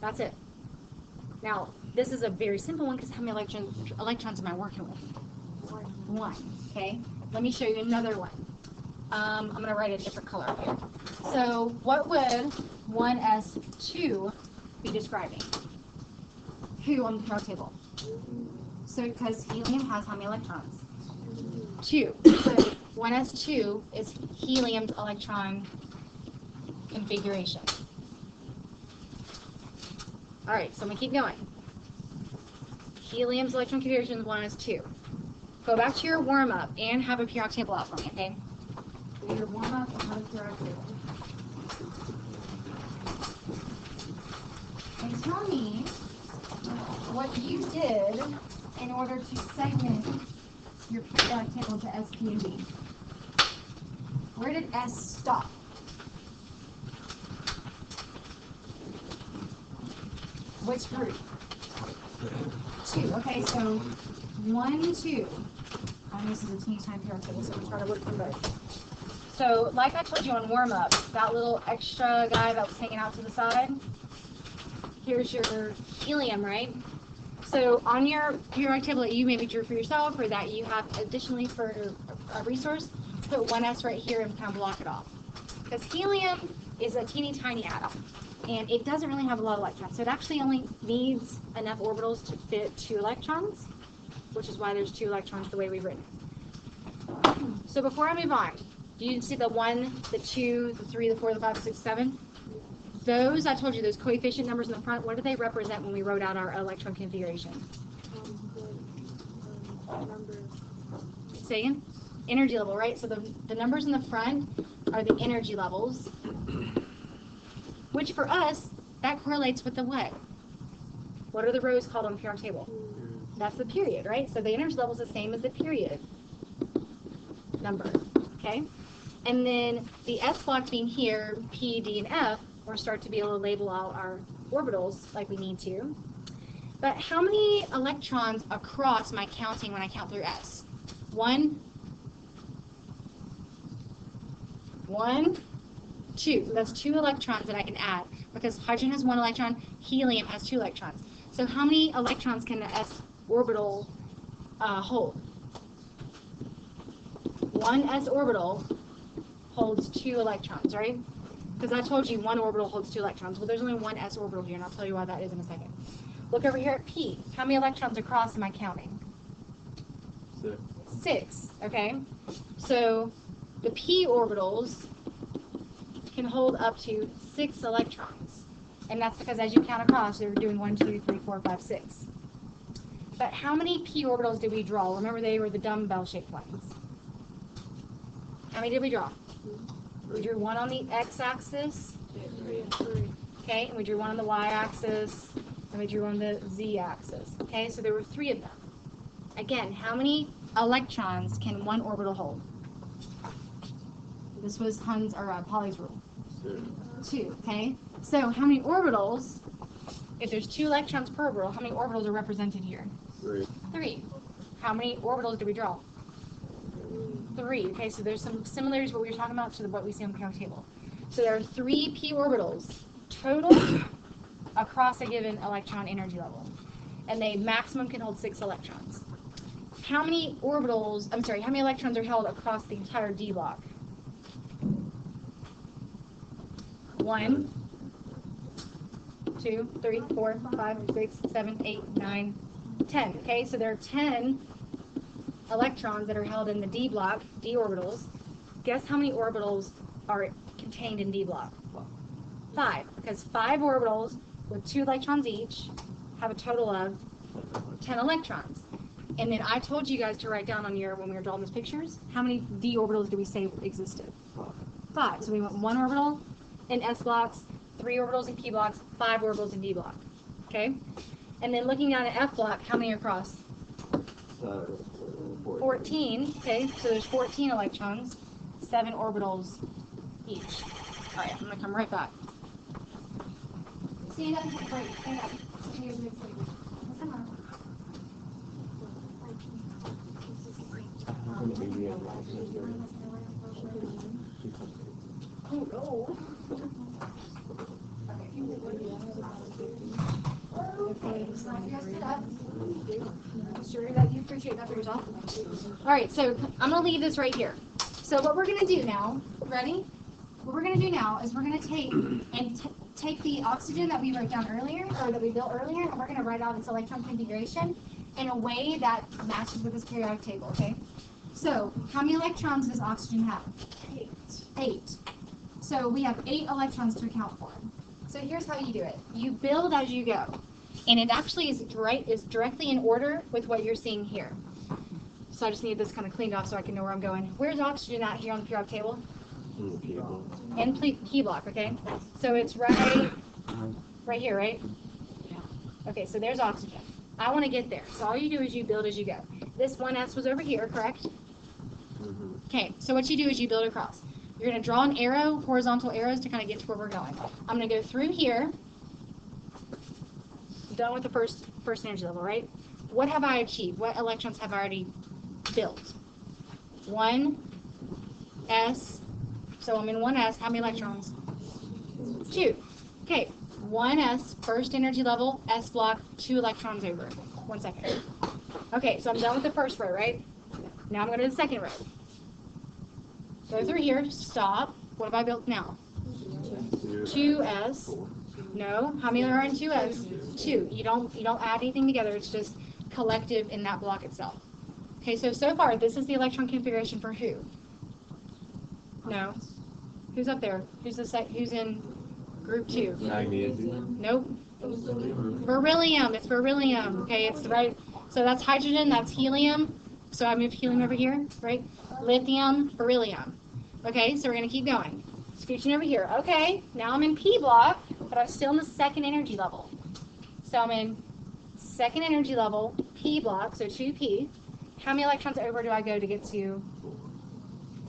That's it. Now, this is a very simple one because how many electrons am I working with? 1. Okay. Let me show you another one. I'm going to write a different color up here. So what would 1s2 be describing? Who on the periodic table? So because helium has how many electrons? 2. So 1s2 is helium's electron configuration. All right, so I'm gonna keep going. Helium's electron configuration is 1s2. Go back to your warm up and have a periodic table out for me, okay? Do your warm up and have a periodic table. And tell me what you did in order to segment your periodic table to S, P, and D. Where did S stop? Which group? 2. Okay, so 1, 2. This is a teeny tiny periodic table, so I'm trying to work from both. So, like I told you on warm up, that little extra guy that was hanging out to the side, here's your helium, right? So on your periodic table that you maybe drew for yourself or that you have additionally for a resource, put 1s right here and kind of block it off. Because helium is a teeny tiny atom and it doesn't really have a lot of electrons. So it actually only needs enough orbitals to fit 2 electrons, which is why there's 2 electrons the way we've written it. So before I move on, do you see the 1, the 2, the 3, the 4, the 5, the 6, 7? Those, I told you, those coefficient numbers in the front, what do they represent when we wrote out our electron configuration? Say again? Energy level, right? So the numbers in the front are the energy levels, which for us, that correlates with the what? What are the rows called on the periodic table? That's the period, right? So the energy level is the same as the period number, okay? And then the S block being here, P, D, and F, we'll start to be able to label out our orbitals like we need to. But how many electrons across am I counting when I count through S? 1, 2. That's 2 electrons that I can add because hydrogen has 1 electron, helium has 2 electrons. So how many electrons can the S orbital hold? 1 S orbital holds 2 electrons, right? Because I told you 1 orbital holds 2 electrons. Well, there's only 1 S orbital here, and I'll tell you why that is in a second. Look over here at P. How many electrons across am I counting? 6, okay? So the P orbitals can hold up to 6 electrons. And that's because as you count across, they're doing 1, 2, 3, 4, 5, 6. But how many P orbitals did we draw? Remember, they were the dumbbell-shaped ones. How many did we draw? We drew 1 on the x-axis, okay, and we drew 1 on the y-axis, and we drew 1 on the z-axis, okay, so there were 3 of them. Again, how many electrons can 1 orbital hold? This was Pauli's rule. 2, okay, so how many orbitals, if there's 2 electrons per orbital, how many orbitals are represented here? 3. How many orbitals do we draw? 3. Okay, so there's some similarities what we were talking about to what we see on the periodic table. So there are 3 p orbitals total across a given electron energy level, and they maximum can hold 6 electrons. How many electrons are held across the entire D block? 1, 2, 3, 4, 5, 6, 7, 8, 9, 10. Okay, so there are 10 electrons that are held in the D block, D orbitals. Guess how many orbitals are contained in D block? 5, because 5 orbitals with 2 electrons each have a total of 10 electrons. And then I told you guys to write down on when we were drawing those pictures, how many D orbitals do we say existed? 5. So we want 1 orbital in S blocks, 3 orbitals in P blocks, 5 orbitals in D block. Okay? And then looking down at F block, how many are across? 14. Okay, so there's 14 electrons, 7 orbitals each. All right, I'm going to come right back. Stand up. Wait, stand up. Here's the next one. Come on. Oh no. Okay, so you guys sit up. I'm sure that you appreciate that for yourself. All right, so I'm going to leave this right here. So what we're going to do now, ready? what we're going to do now is we're going to take the oxygen that we wrote down earlier, or that we built earlier, and we're going to write out its electron configuration in a way that matches with this periodic table, okay? So, how many electrons does oxygen have? 8. So we have 8 electrons to account for. So here's how you do it. You build as you go. And it actually is directly in order with what you're seeing here. So I just need this kind of cleaned off so I can know where I'm going. Where's oxygen at here on the periodic table? In P block, okay? So it's right here, right? Okay, so there's oxygen. I want to get there. So all you do is you build as you go. This 1s was over here, correct? Okay, so what you do is you build across. You're going to draw an arrow, horizontal arrows to kind of get to where we're going. I'm going to go through here. Done with the first energy level, right? What have I achieved? What electrons have I already built? 1s. So I'm in 1s. How many electrons? 2. Okay, 1s, first energy level, s block, 2 electrons over. 1 second. Okay, so I'm done with the first row, right? Now I'm going to the second row. Go through here, stop. What have I built now? 2s. No. How many are in 2s? 2. You don't add anything together. It's just collective in that block itself. Okay, so far this is the electron configuration for who? No. Who's up there? Who's in group 2? Magnesium. Nope. Beryllium. It's beryllium. Okay, it's right. So that's hydrogen. That's helium. So I moved helium over here, right? Lithium, beryllium. Okay, so we're going to keep going. Scooching over here. Okay, now I'm in P block, but I'm still in the second energy level. So I'm in second energy level, P block, so 2P. How many electrons over do I go to get to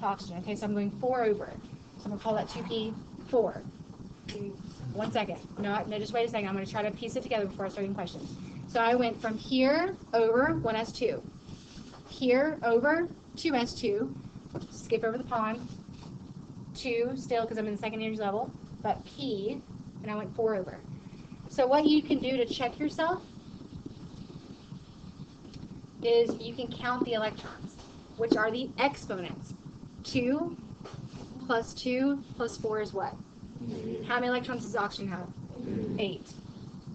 oxygen? Okay, so I'm going 4 over. So I'm going to call that 2P 4. 1 second. No, just wait a second. I'm going to try to piece it together before I start any questions. So I went from here over 1s2. Here over 2s2. Skip over the pond. 2 still because I'm in the second energy level, but P, and I went 4 over. So what you can do to check yourself is you can count the electrons, which are the exponents. 2 plus 2 plus 4 is what? How many electrons does oxygen have? 8.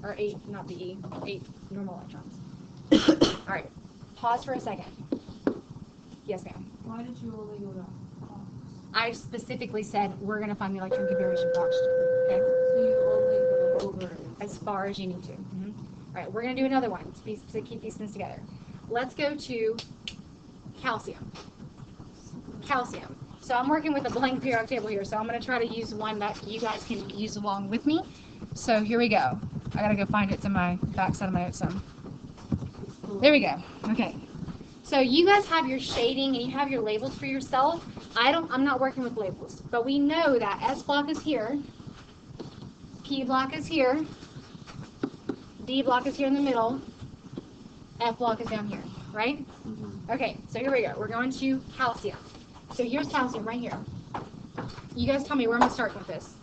Or 8, not the E. 8 normal electrons. All right. Pause for a second. Yes, ma'am. Why did you only go to ox? I specifically said we're going to find the electron configuration for oxygen. Okay? So you only go over it. As far as you need to. All right, we're going to do another one to keep these things together. Let's go to calcium. Calcium. So I'm working with a blank periodic table here, so I'm going to try to use one that you guys can use along with me. So here we go. I got to go find it. It's in my back side of my notes. There we go. Okay. So you guys have your shading and you have your labels for yourself. I'm not working with labels, but we know that S block is here, P block is here, D block is here in the middle, F block is down here, right? Okay, so here we go. We're going to calcium. So here's calcium right here. You guys tell me where I'm going to start with this.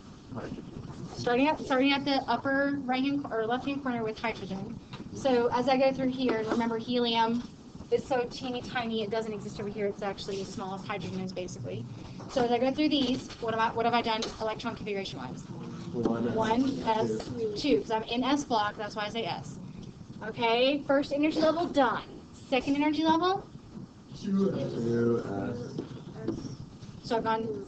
Starting at the upper right-hand or left-hand corner with hydrogen. So as I go through here, remember helium is so teeny tiny it doesn't exist over here. It's actually as small as hydrogen is basically. So as I go through these, what have I done electron configuration wise? 1s2 because I'm in S block. That's why I say S. Okay, first energy level done. Second energy level. 2s. So I've gone.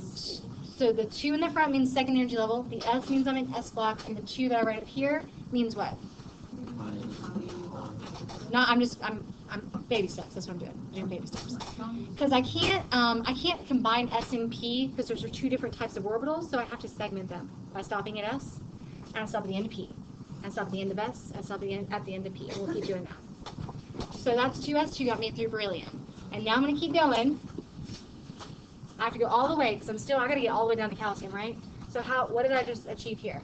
So the 2 in the front means second energy level. The S means I'm in S block, and the 2 that I write up here means what? I'm baby steps. That's what I'm doing. I'm doing baby steps. Because I can't combine S and P because those are 2 different types of orbitals, so I have to segment them by stopping at S, and I stop at the end of P, and stop at the end of S, and stop at the end of P. And we'll keep doing that. So that's 2s2 got me through beryllium, and now I'm going to keep going. I have to go all the way because I got to get all the way down to calcium, right? So what did I just achieve here?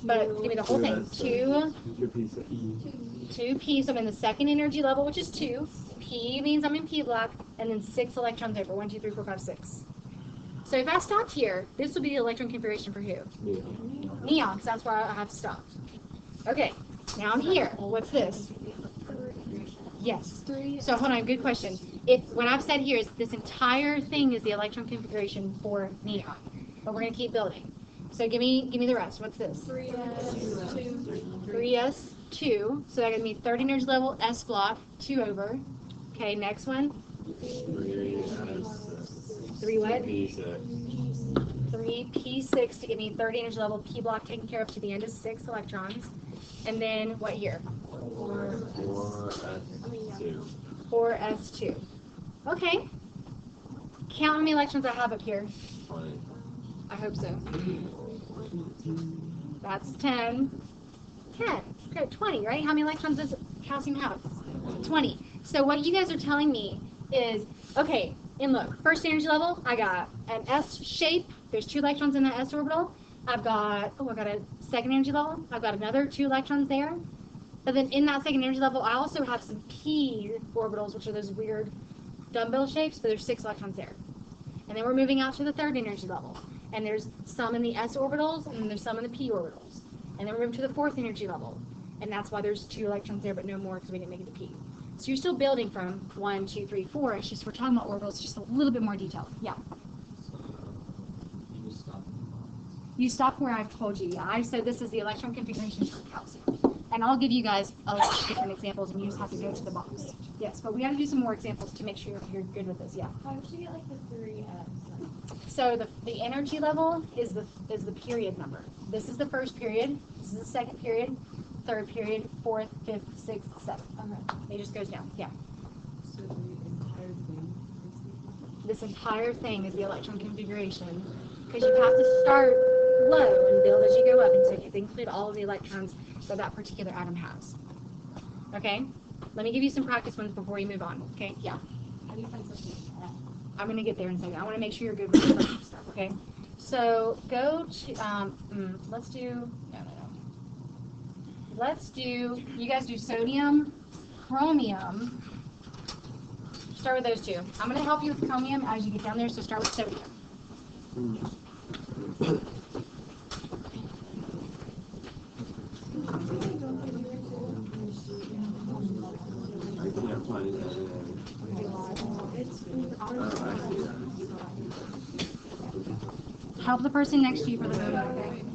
But give me the whole thing. 2p, so I'm in the second energy level, which is 2. P means I'm in P block, and then 6 electrons over. 1, 2, 3, 4, 5, 6. So if I stopped here, this would be the electron configuration for who? Neon, because that's where I have stopped. Okay, now I'm here. What's this? Yes. So hold on, good question. if what I've said here is this entire thing is the electron configuration for neon, but we're gonna keep building. So give me the rest. What's this? 3s2. So that gonna be third energy level s block 2 over. Okay, next one. 3 what? 3p6 to give me third energy level p block taken care of to the end of 6 electrons. And then what here? 4s2. Okay. Count how many electrons I have up here. 20. I hope so. That's 10. 10. Okay, 20, right? How many electrons does calcium have? 20. So what you guys are telling me is, okay, and look, first energy level, I got an S shape. There's 2 electrons in that S orbital. I got a second energy level. I've got another 2 electrons there. But then in that second energy level, I also have some p orbitals, which are those weird dumbbell shapes, but there's 6 electrons there. And then we're moving out to the third energy level. And there's some in the s orbitals, and then there's some in the p orbitals. And then we're moving to the fourth energy level. And that's why there's 2 electrons there, but no more because we didn't make it to p. So you're still building from 1, 2, 3, 4. It's just we're talking about orbitals, just a little bit more detailed. Yeah. You stop where I've told you. Yeah, I said this is the electron configuration for calcium. And I'll give you guys a lot of different examples, and you just have to go to the box. Yes, but we have to do some more examples to make sure you're good with this. Yeah. Why would you get like the 3s? So the energy level is the period number. This is the first period. This is the second period, third period, fourth, fifth, sixth, seventh. Okay. It just goes down. Yeah. So the entire thing. This entire thing is the electron configuration, because you have to start low and build as you go up until you include all of the electrons that particular atom has. Okay? Let me give you some practice ones before you move on. Okay? Yeah. How do you find something like that? I'm going to get there in a second. I want to make sure you're good with the first stuff. Okay? So go to, let's do, no. Let's do, you guys do sodium, chromium. Start with those 2. I'm going to help you with chromium as you get down there, so start with sodium. Help the person next to you for the voting.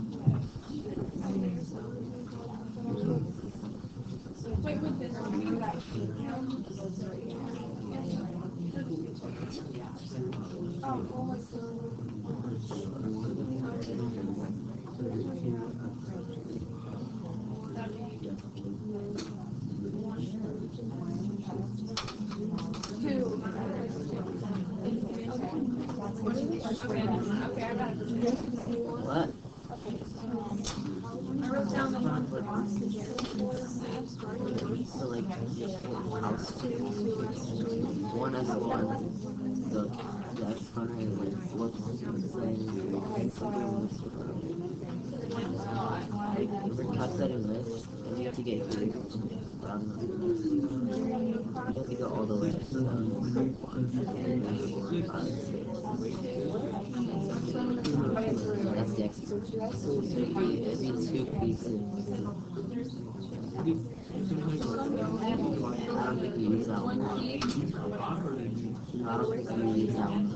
What? I wrote down the one for oxygen. So like house 1s1, the exponent looks the same. If we're calculating this, then we have to get here. We have to go all the way. That's the exponent. So it'd be 2p6. I don't think we use that one. No, I don't think we use that one.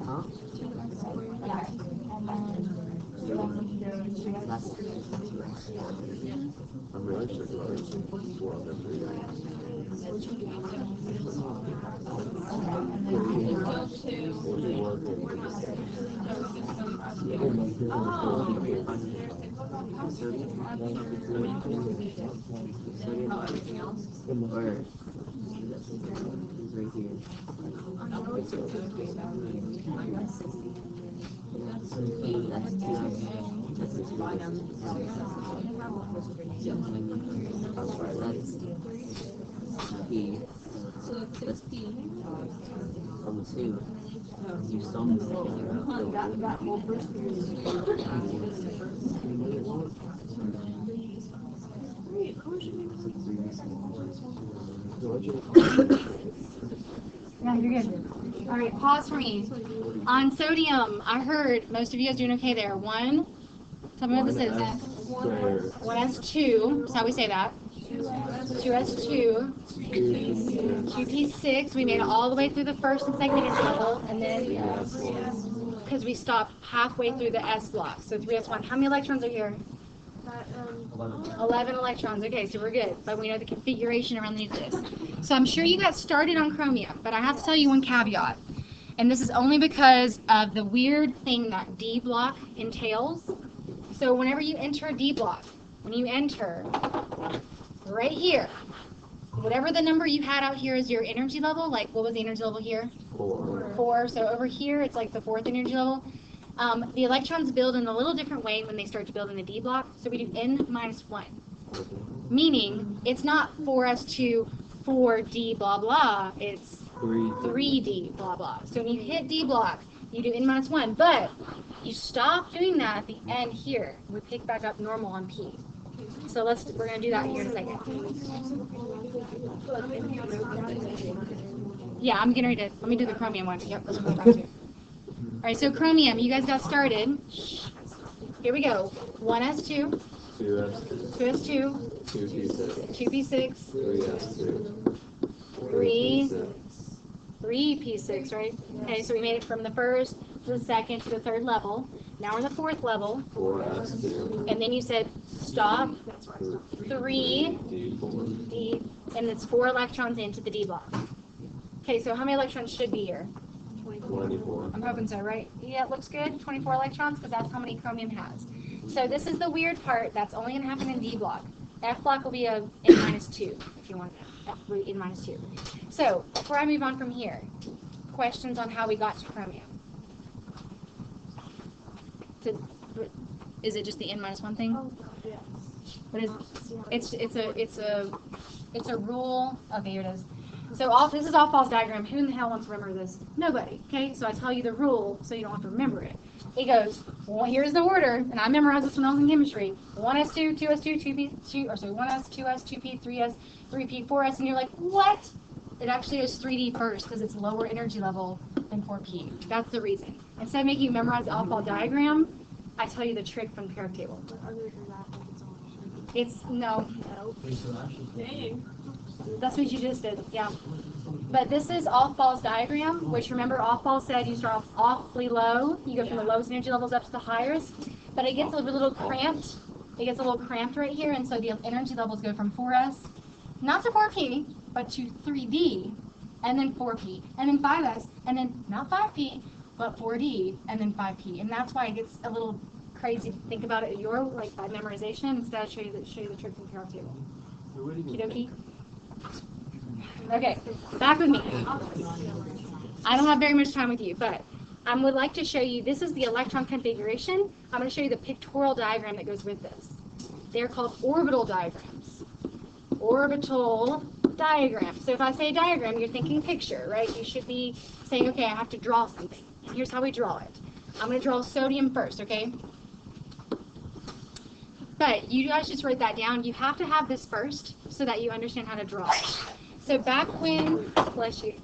Huh? That's I'm really sure there's 4 of them. So that's 16. From 2. You saw me That whole first period is Yeah, you're good. All right, pause for me. On sodium, I heard most of you guys doing okay there. One, tell me what this is. 1s2, that's how we say that. 2s2, 2p6. We made it all the way through the first and second energy level, and then because we stopped halfway through the s block, so 3s1. How many electrons are here? 11 electrons. Okay, so we're good, but we know the configuration around the nucleus. So I'm sure you got started on chromium, but I have to tell you one caveat, and this is only because of the weird thing that D block entails. So whenever you enter a D block, when you enter right here, whatever the number you had out here is your energy level. Like, what was the energy level here? 4. So over here, it's like the 4th energy level. The electrons build in a little different way when they start to build in the D block. So we do n-1, meaning it's not 4s2, 4d blah blah. It's 3d blah blah. So when you hit D block, you do n-1, but you stop doing that at the end here. We pick back up normal on P. So we're gonna do that here in a second. Yeah, I'm getting ready to, let me do the chromium one. Yep, that's what we're back to. All right, so chromium, you guys got started. Here we go. 1s2, 2s2, 2p6, 3p6, right? Okay, so we made it from the first to the second to the third level. Now we're in the 4th level. And then you said stop. 3d, and it's 4 electrons into the D block. Okay, so how many electrons should be here? 24. I'm hoping so, right? Yeah, it looks good. 24 electrons, because that's how many chromium has. So this is the weird part. That's only going to happen in D block. F block will be a n-2, if you want that. n-2. So before I move on from here, questions on how we got to chromium? Is it just the n-1 thing? What is it's a rule. Okay, here it is. So this is all false diagram. Who in the hell wants to remember this? Nobody. Okay, so I tell you the rule so you don't have to remember it. It goes, well, here's the order, and I memorized this when I was in chemistry. 1s2, 2s2, 2p2, or sorry, 1s, 2s, 2p, 3s, 3p, 4s, and you're like, what? It actually is 3d first because it's lower energy level than 4p. That's the reason. Instead of making you memorize the all-fall diagram, I tell you the trick from the periodic table. It's no. Dang. That's what you just did, yeah. But this is all falls diagram, which remember all falls said you start off awfully low. You go from the lowest energy levels up to the highest. But it gets a little cramped. It gets a little cramped right here, and so the energy levels go from 4s, not to 4p, but to 3d, and then 4p, and then 5s, and then not 5p, but 4d, and then 5p. And that's why it gets a little crazy to think about it your like by memorization instead of show you the trick from the periodic table. Okie dokie. Okay, back with me. I don't have very much time with you, but I would like to show you, this is the electron configuration. I'm going to show you the pictorial diagram that goes with this. They're called orbital diagrams. Orbital diagram. So if I say diagram, you're thinking picture, right? You should be saying, okay, I have to draw something. Here's how we draw it. I'm going to draw sodium first, okay? But you guys just write that down. You have to have this first so that you understand how to draw it. So back when, bless you,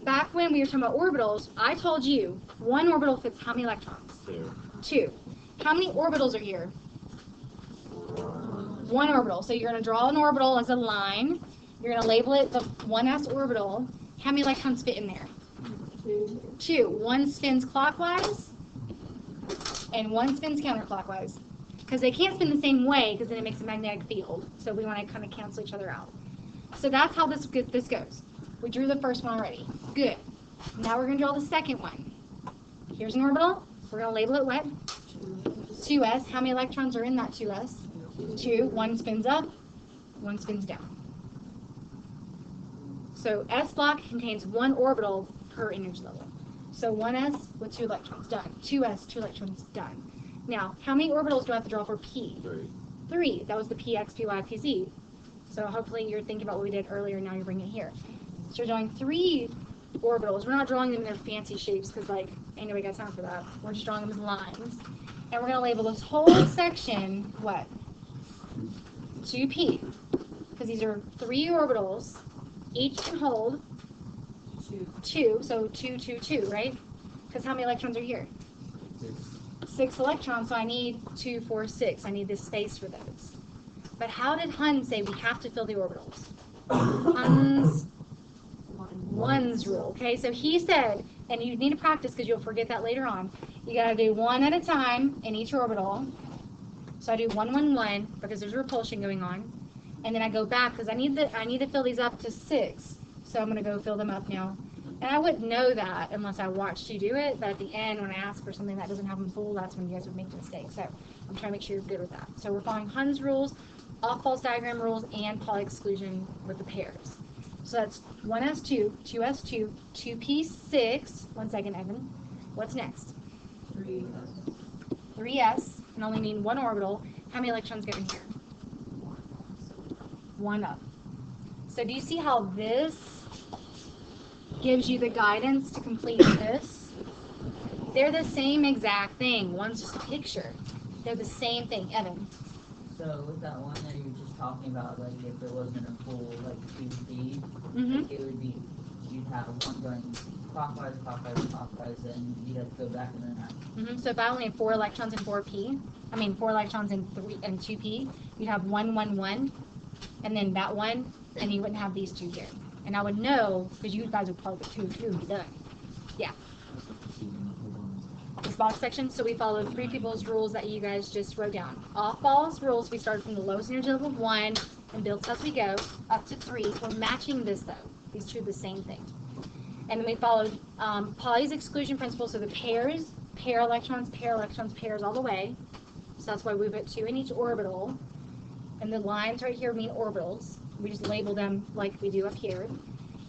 back when we were talking about orbitals, I told you one orbital fits how many electrons? 2. How many orbitals are here? 1 orbital. So you're going to draw an orbital as a line. You're going to label it the 1s orbital. How many electrons fit in there? 2. 1 spins clockwise and 1 spins counterclockwise. Because they can't spin the same way because then it makes a magnetic field. So we want to kind of cancel each other out. So that's how this goes. We drew the first one already. Good. Now we're going to draw the second one. Here's an orbital. We're going to label it what? 2s. How many electrons are in that 2s? 2. 1 spins up, 1 spins down. So S block contains 1 orbital per energy level. So 1s with 2 electrons, done. 2s, 2 electrons, done. Now, how many orbitals do I have to draw for P? 3. That was the px, py, pz. So hopefully you're thinking about what we did earlier, now you're bringing it here. So you're drawing 3 orbitals. We're not drawing them in their fancy shapes because, like, ain't nobody got time for that. We're just drawing them as lines. And we're going to label this whole section, what? 2p. Because these are 3 orbitals. Each can hold 2. So 2, 2, 2, right? Because how many electrons are here? 6 electrons, so I need 2, 4, 6. I need this space for those. But how did Hun say we have to fill the orbitals? Hun's ones rule. Okay, so he said, and you need to practice because you'll forget that later on, you got to do one at a time in each orbital. So I do 1, 1, 1 because there's repulsion going on. And then I go back because I need to fill these up to 6. So I'm going to go fill them up now. And I wouldn't know that unless I watched you do it. But at the end, when I ask for something that doesn't have them full, that's when you guys would make mistakes. So I'm trying to make sure you're good with that. So we're following Hun's rules, off-false diagram rules, and Pauli exclusion with the pairs. So that's 1s2, 2s2, 2p6. 1 second, Evan. What's next? 3s, and only need 1 orbital. How many electrons go in here? 1 up. So do you see how this gives you the guidance to complete this? They're the same exact thing. One's just a picture. They're the same thing. Evan. So with that one that you were just talking about, like if it wasn't a full like 2D, Mm-hmm. it would be you'd have one going clockwise, and you'd have to go back and then out. Mm-hmm. So if I only have 4 electrons in 4p, 4 electrons in 3 and 2p, you'd have 1, 1, 1, and then that one, and you wouldn't have these 2 here. And I would know because you guys would probably put 2 and be done. Yeah. This box section. So we followed 3 people's rules that you guys just wrote down. Off-false rules. We started from the lowest energy level of 1 and built as we go up to 3. We're matching this though. These two are the same thing. And then we followed Pauli's exclusion principle. So the pairs, pair electrons, pairs all the way. So that's why we put 2 in each orbital. And the lines right here mean orbitals. We just label them like we do up here.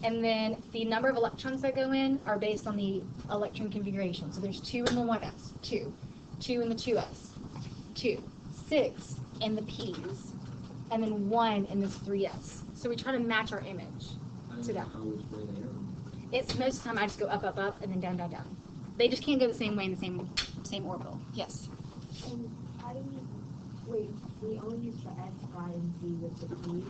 And then the number of electrons that go in are based on the electron configuration. So there's 2 in the 1s, 2 in the 2s, 2, 6 in the p's, and then 1 in this 3s. So we try to match our image to that. It's most of the time I just go up, up, up, and then down, down, down. They just can't go the same way in the same orbital. Yes. How do we only use the S, Y, and Z with the P?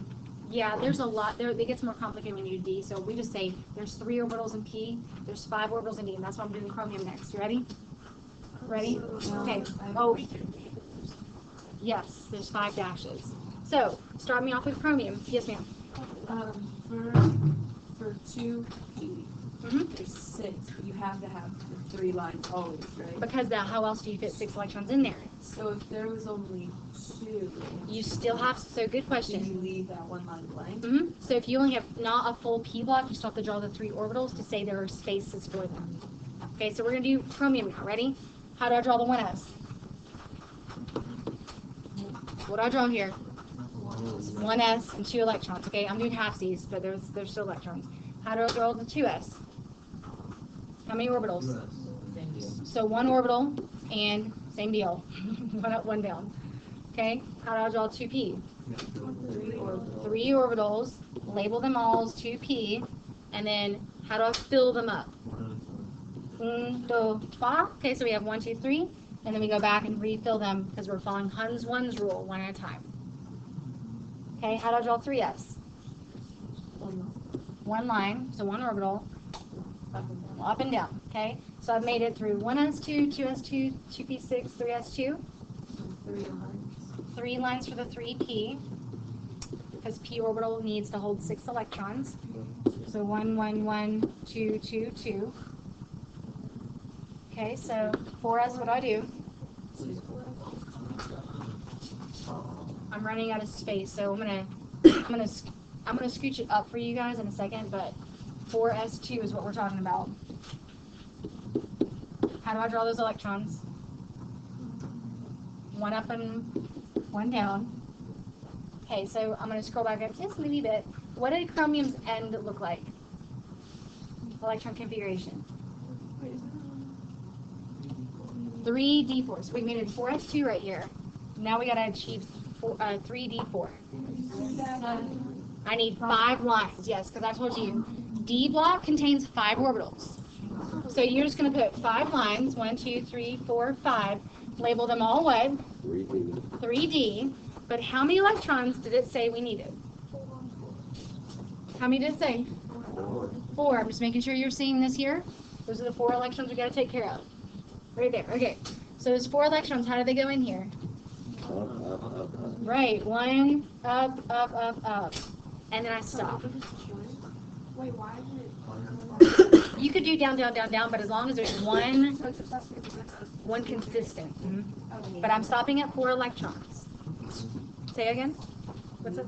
Yeah, there's a lot. It gets more complicated when you do D. So we just say there's 3 orbitals in P, there's 5 orbitals in D, and that's why I'm doing chromium next. You ready? Ready? Okay. Oh, yes, there's 5 dashes. So start me off with chromium. Yes, ma'am. For 2P, there's 6, but you have to have the 3 lines always, right? Because how else do you fit 6 electrons in there? So if there was only 2, You still have. So good do you question. leave that 1 line blank? So if you only have not a full P block, you still have to draw the 3 orbitals to say there are spaces for them. Okay, so we're gonna do chromium now. Ready? How do I draw the 1s? What do I draw here? 1s and 2 electrons. Okay, I'm doing halfsies, but there's still electrons. How do I draw the 2s? How many orbitals? So 1 orbital and same deal. 1 up, 1 down. Okay, how do I draw 2p? 3 orbitals, label them all as 2p, and then how do I fill them up? 1, 2, 3. Okay, so we have 1, 2, 3, and then we go back and refill them because we're following Hun's ones rule 1 at a time. Okay, how do I draw 3s? 1 line, so 1 orbital, up and down. Okay, so I've made it through 1s2, 2s2, 2p6, 3s2. 3 lines for the 3p, because p orbital needs to hold 6 electrons. So 1, 1, 1, 2, 2, 2. Okay, so 4s, what do I do? I'm running out of space, so I'm gonna scooch it up for you guys in a second, but 4s2 is what we're talking about. How do I draw those electrons? 1 up and 1 down. Okay, so I'm going to scroll back up just a wee bit. What did chromium's end look like? Electron configuration. 3d4. So we made it 4s2 right here. Now we got to achieve 3d4. I need 5 lines, yes, because I told you D block contains 5 orbitals. So you're just going to put 5 lines, 1, 2, 3, 4, 5. Label them all what? 3D. But how many electrons did it say we needed? How many did it say? 4. I'm just making sure you're seeing this here. Those are the 4 electrons we got to take care of. Right there. Okay. So those 4 electrons, how do they go in here? Right. 1, up, up, up, up. And then I stop. Wait, why is it? You could do down, down, down, down, but as long as there's one consistent. But I'm stopping at 4 electrons. Say again? What's it?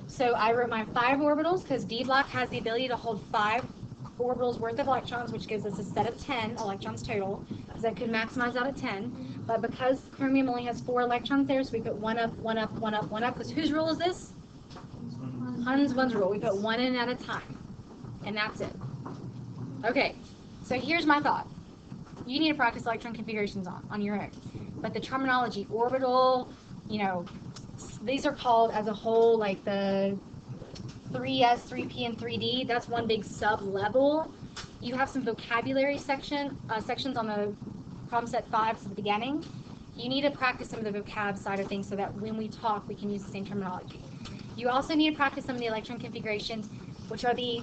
So I wrote my 5 orbitals because D block has the ability to hold 5 orbitals worth of electrons, which gives us a set of 10 electrons total, because I could maximize out at 10. But because chromium only has 4 electrons there, so we put 1 up, 1 up, 1 up, 1 up. Because whose rule is this? Hun's rule. We put 1 in at a time. And that's it. Okay, so here's my thought. You need to practice electron configurations on your own. But the terminology, orbital, these are called as a whole, like the 3s, 3p, and 3d. That's one big sub-level. You have some vocabulary sections on the problem set 5 at the beginning. You need to practice some of the vocab side of things so that when we talk, we can use the same terminology. You also need to practice some of the electron configurations, which are the,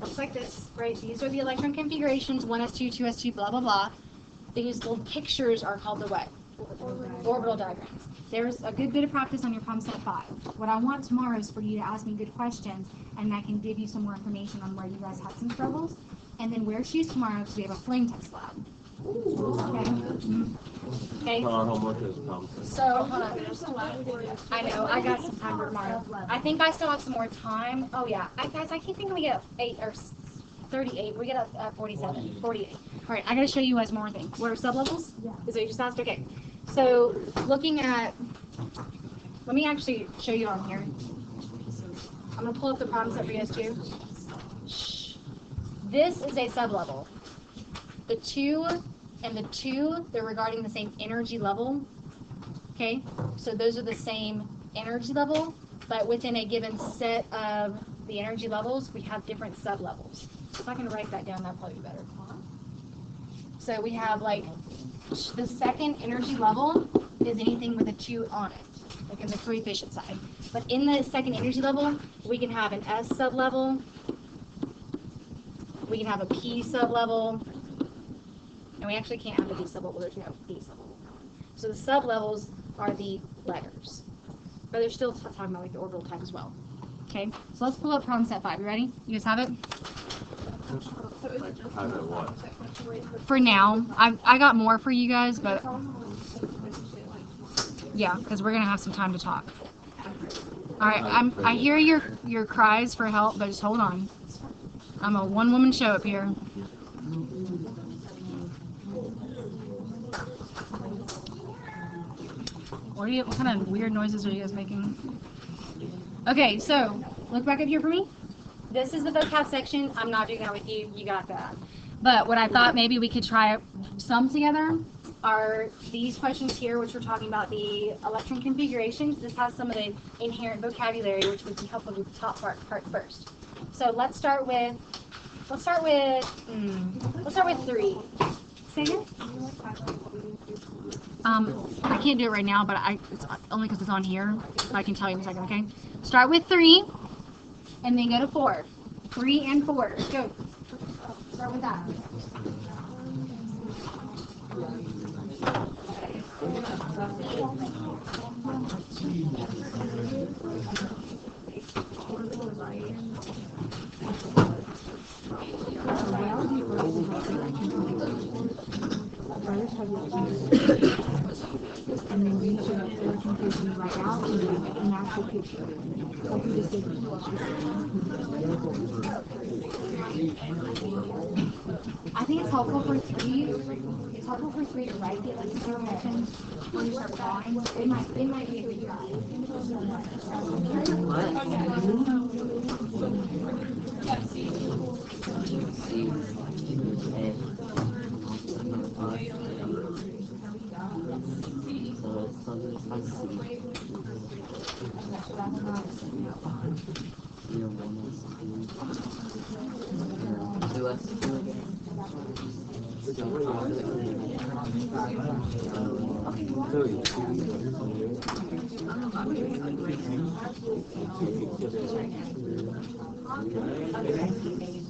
looks like this, right? These are the electron configurations, 1s2, 2s2, blah, blah, blah. These little pictures are called the what? Orbital diagrams. There's a good bit of practice on your problem set 5. What I want tomorrow is for you to ask me good questions, and I can give you some more information on where you guys had some struggles, and then wear shoes tomorrow because we have a flame test lab. Okay. So, hold on. I know, I got some time for tomorrow. I think I still have some more time. Oh, yeah. Guys, I keep thinking we get 8 or 38. We get 47, 48. All right, I got to show you guys more things. What are sublevels? Yeah. Is what you just asked? Okay. So, looking at, let me actually show you on here. I'm going to pull up the problem set for you guys too. Shh. This is a sublevel. The 2 and the 2, they're regarding the same energy level. Okay, so those are the same energy level, but within a given set of the energy levels, we have different sublevels. So if I can write that down, that'd probably be better. So we have the second energy level is anything with a 2 on it, like in the coefficient side. But in the second energy level, we can have an S sublevel, we can have a P sublevel, and we actually can't have a D sublevel. There's no D sublevel. So the sublevels are the letters. But they're still talking about the orbital type as well. Okay, so let's pull up problem set 5. You ready? You guys have it? For now. I got more for you guys, but yeah, because we're going to have some time to talk. All right, I hear your cries for help, but just hold on. I'm a one-woman show up here. What kind of weird noises are you guys making? Okay, so look back up here for me. This is the vocab section. I'm not doing that with you. You got that. But what I thought maybe we could try some together are these questions here, which we're talking about the electron configurations. This has some of the inherent vocabulary, which would be helpful with the top part first. So let's start with 3. Say again? I can't do it right now, but it's only because it's on here. I can tell you in a second, okay? Start with 3, and then go to 4. 3 and 4. Go. Start with that. And then you should electron configuration right out and an actual picture. Like you just did. I think it's helpful for 3. It's helpful for 3 to write the electron configuration when you start drawing. It might be a good try.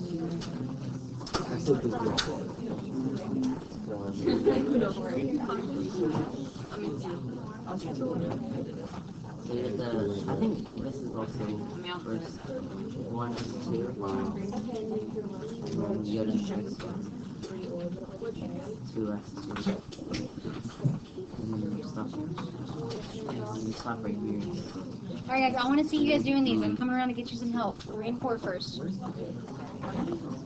I said this before. So you get the, I think this is also first 1 and 2. And then you go to the next one. 2s2. And then you stop. And you stop right here. Alright guys, I want to see you guys doing these. I'm coming around to get you some help. 3 and 4 first.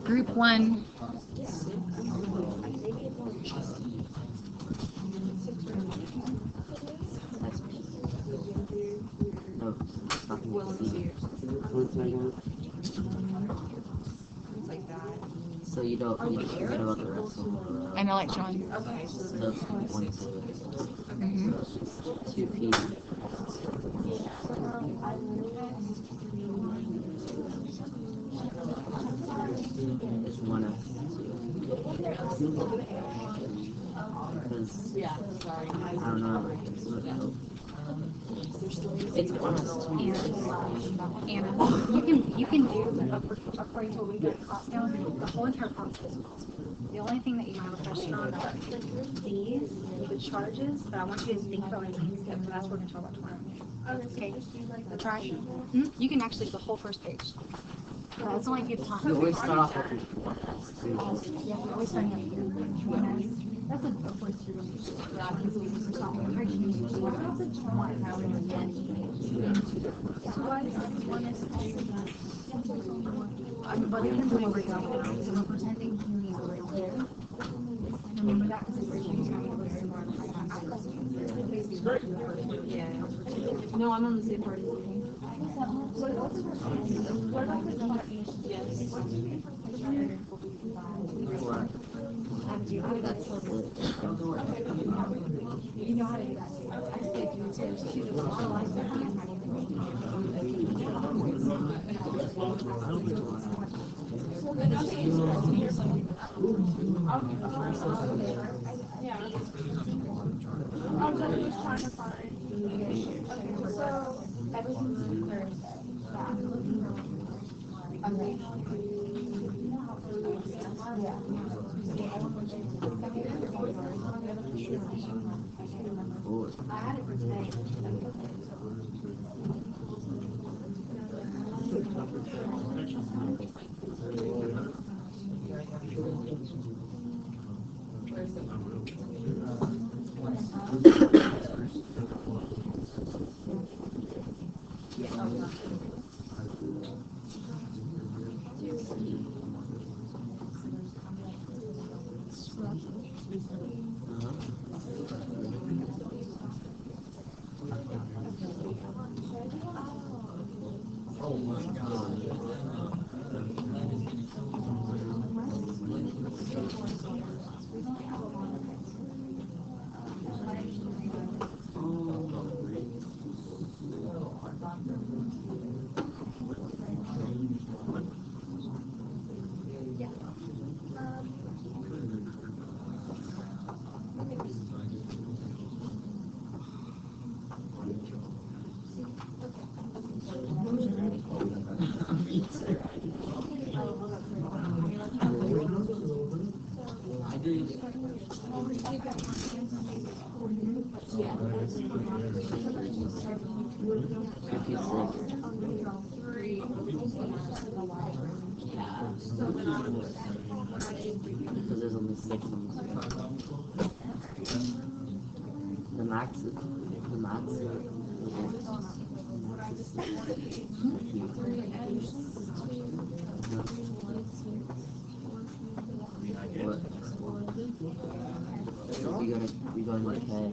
Group 1. No, stopping at C. So you don't forget about the rest of them. An electron. So 1, 2. Mm-hmm. 2p. It's 1s2. Because I don't know. It's 1s2. Anna, you can do according to what we got in class now. The whole entire process is possible. The only thing that you have a question on are these, the charges, but I want you to think about what it means, because that's what we're going to talk about tomorrow. Okay? The trash. You can actually do the whole first page. That's only if you have time. You always start off with Yeah, we always start here. That's a first year. But it depends on what we're talking about. So we're pretending he means right there. Remember that because it's Yeah. No, I'm on the same party. You know how to do that. I just like you to choose a lot of Because there's only 6 on this one. The max is what? You're going to K.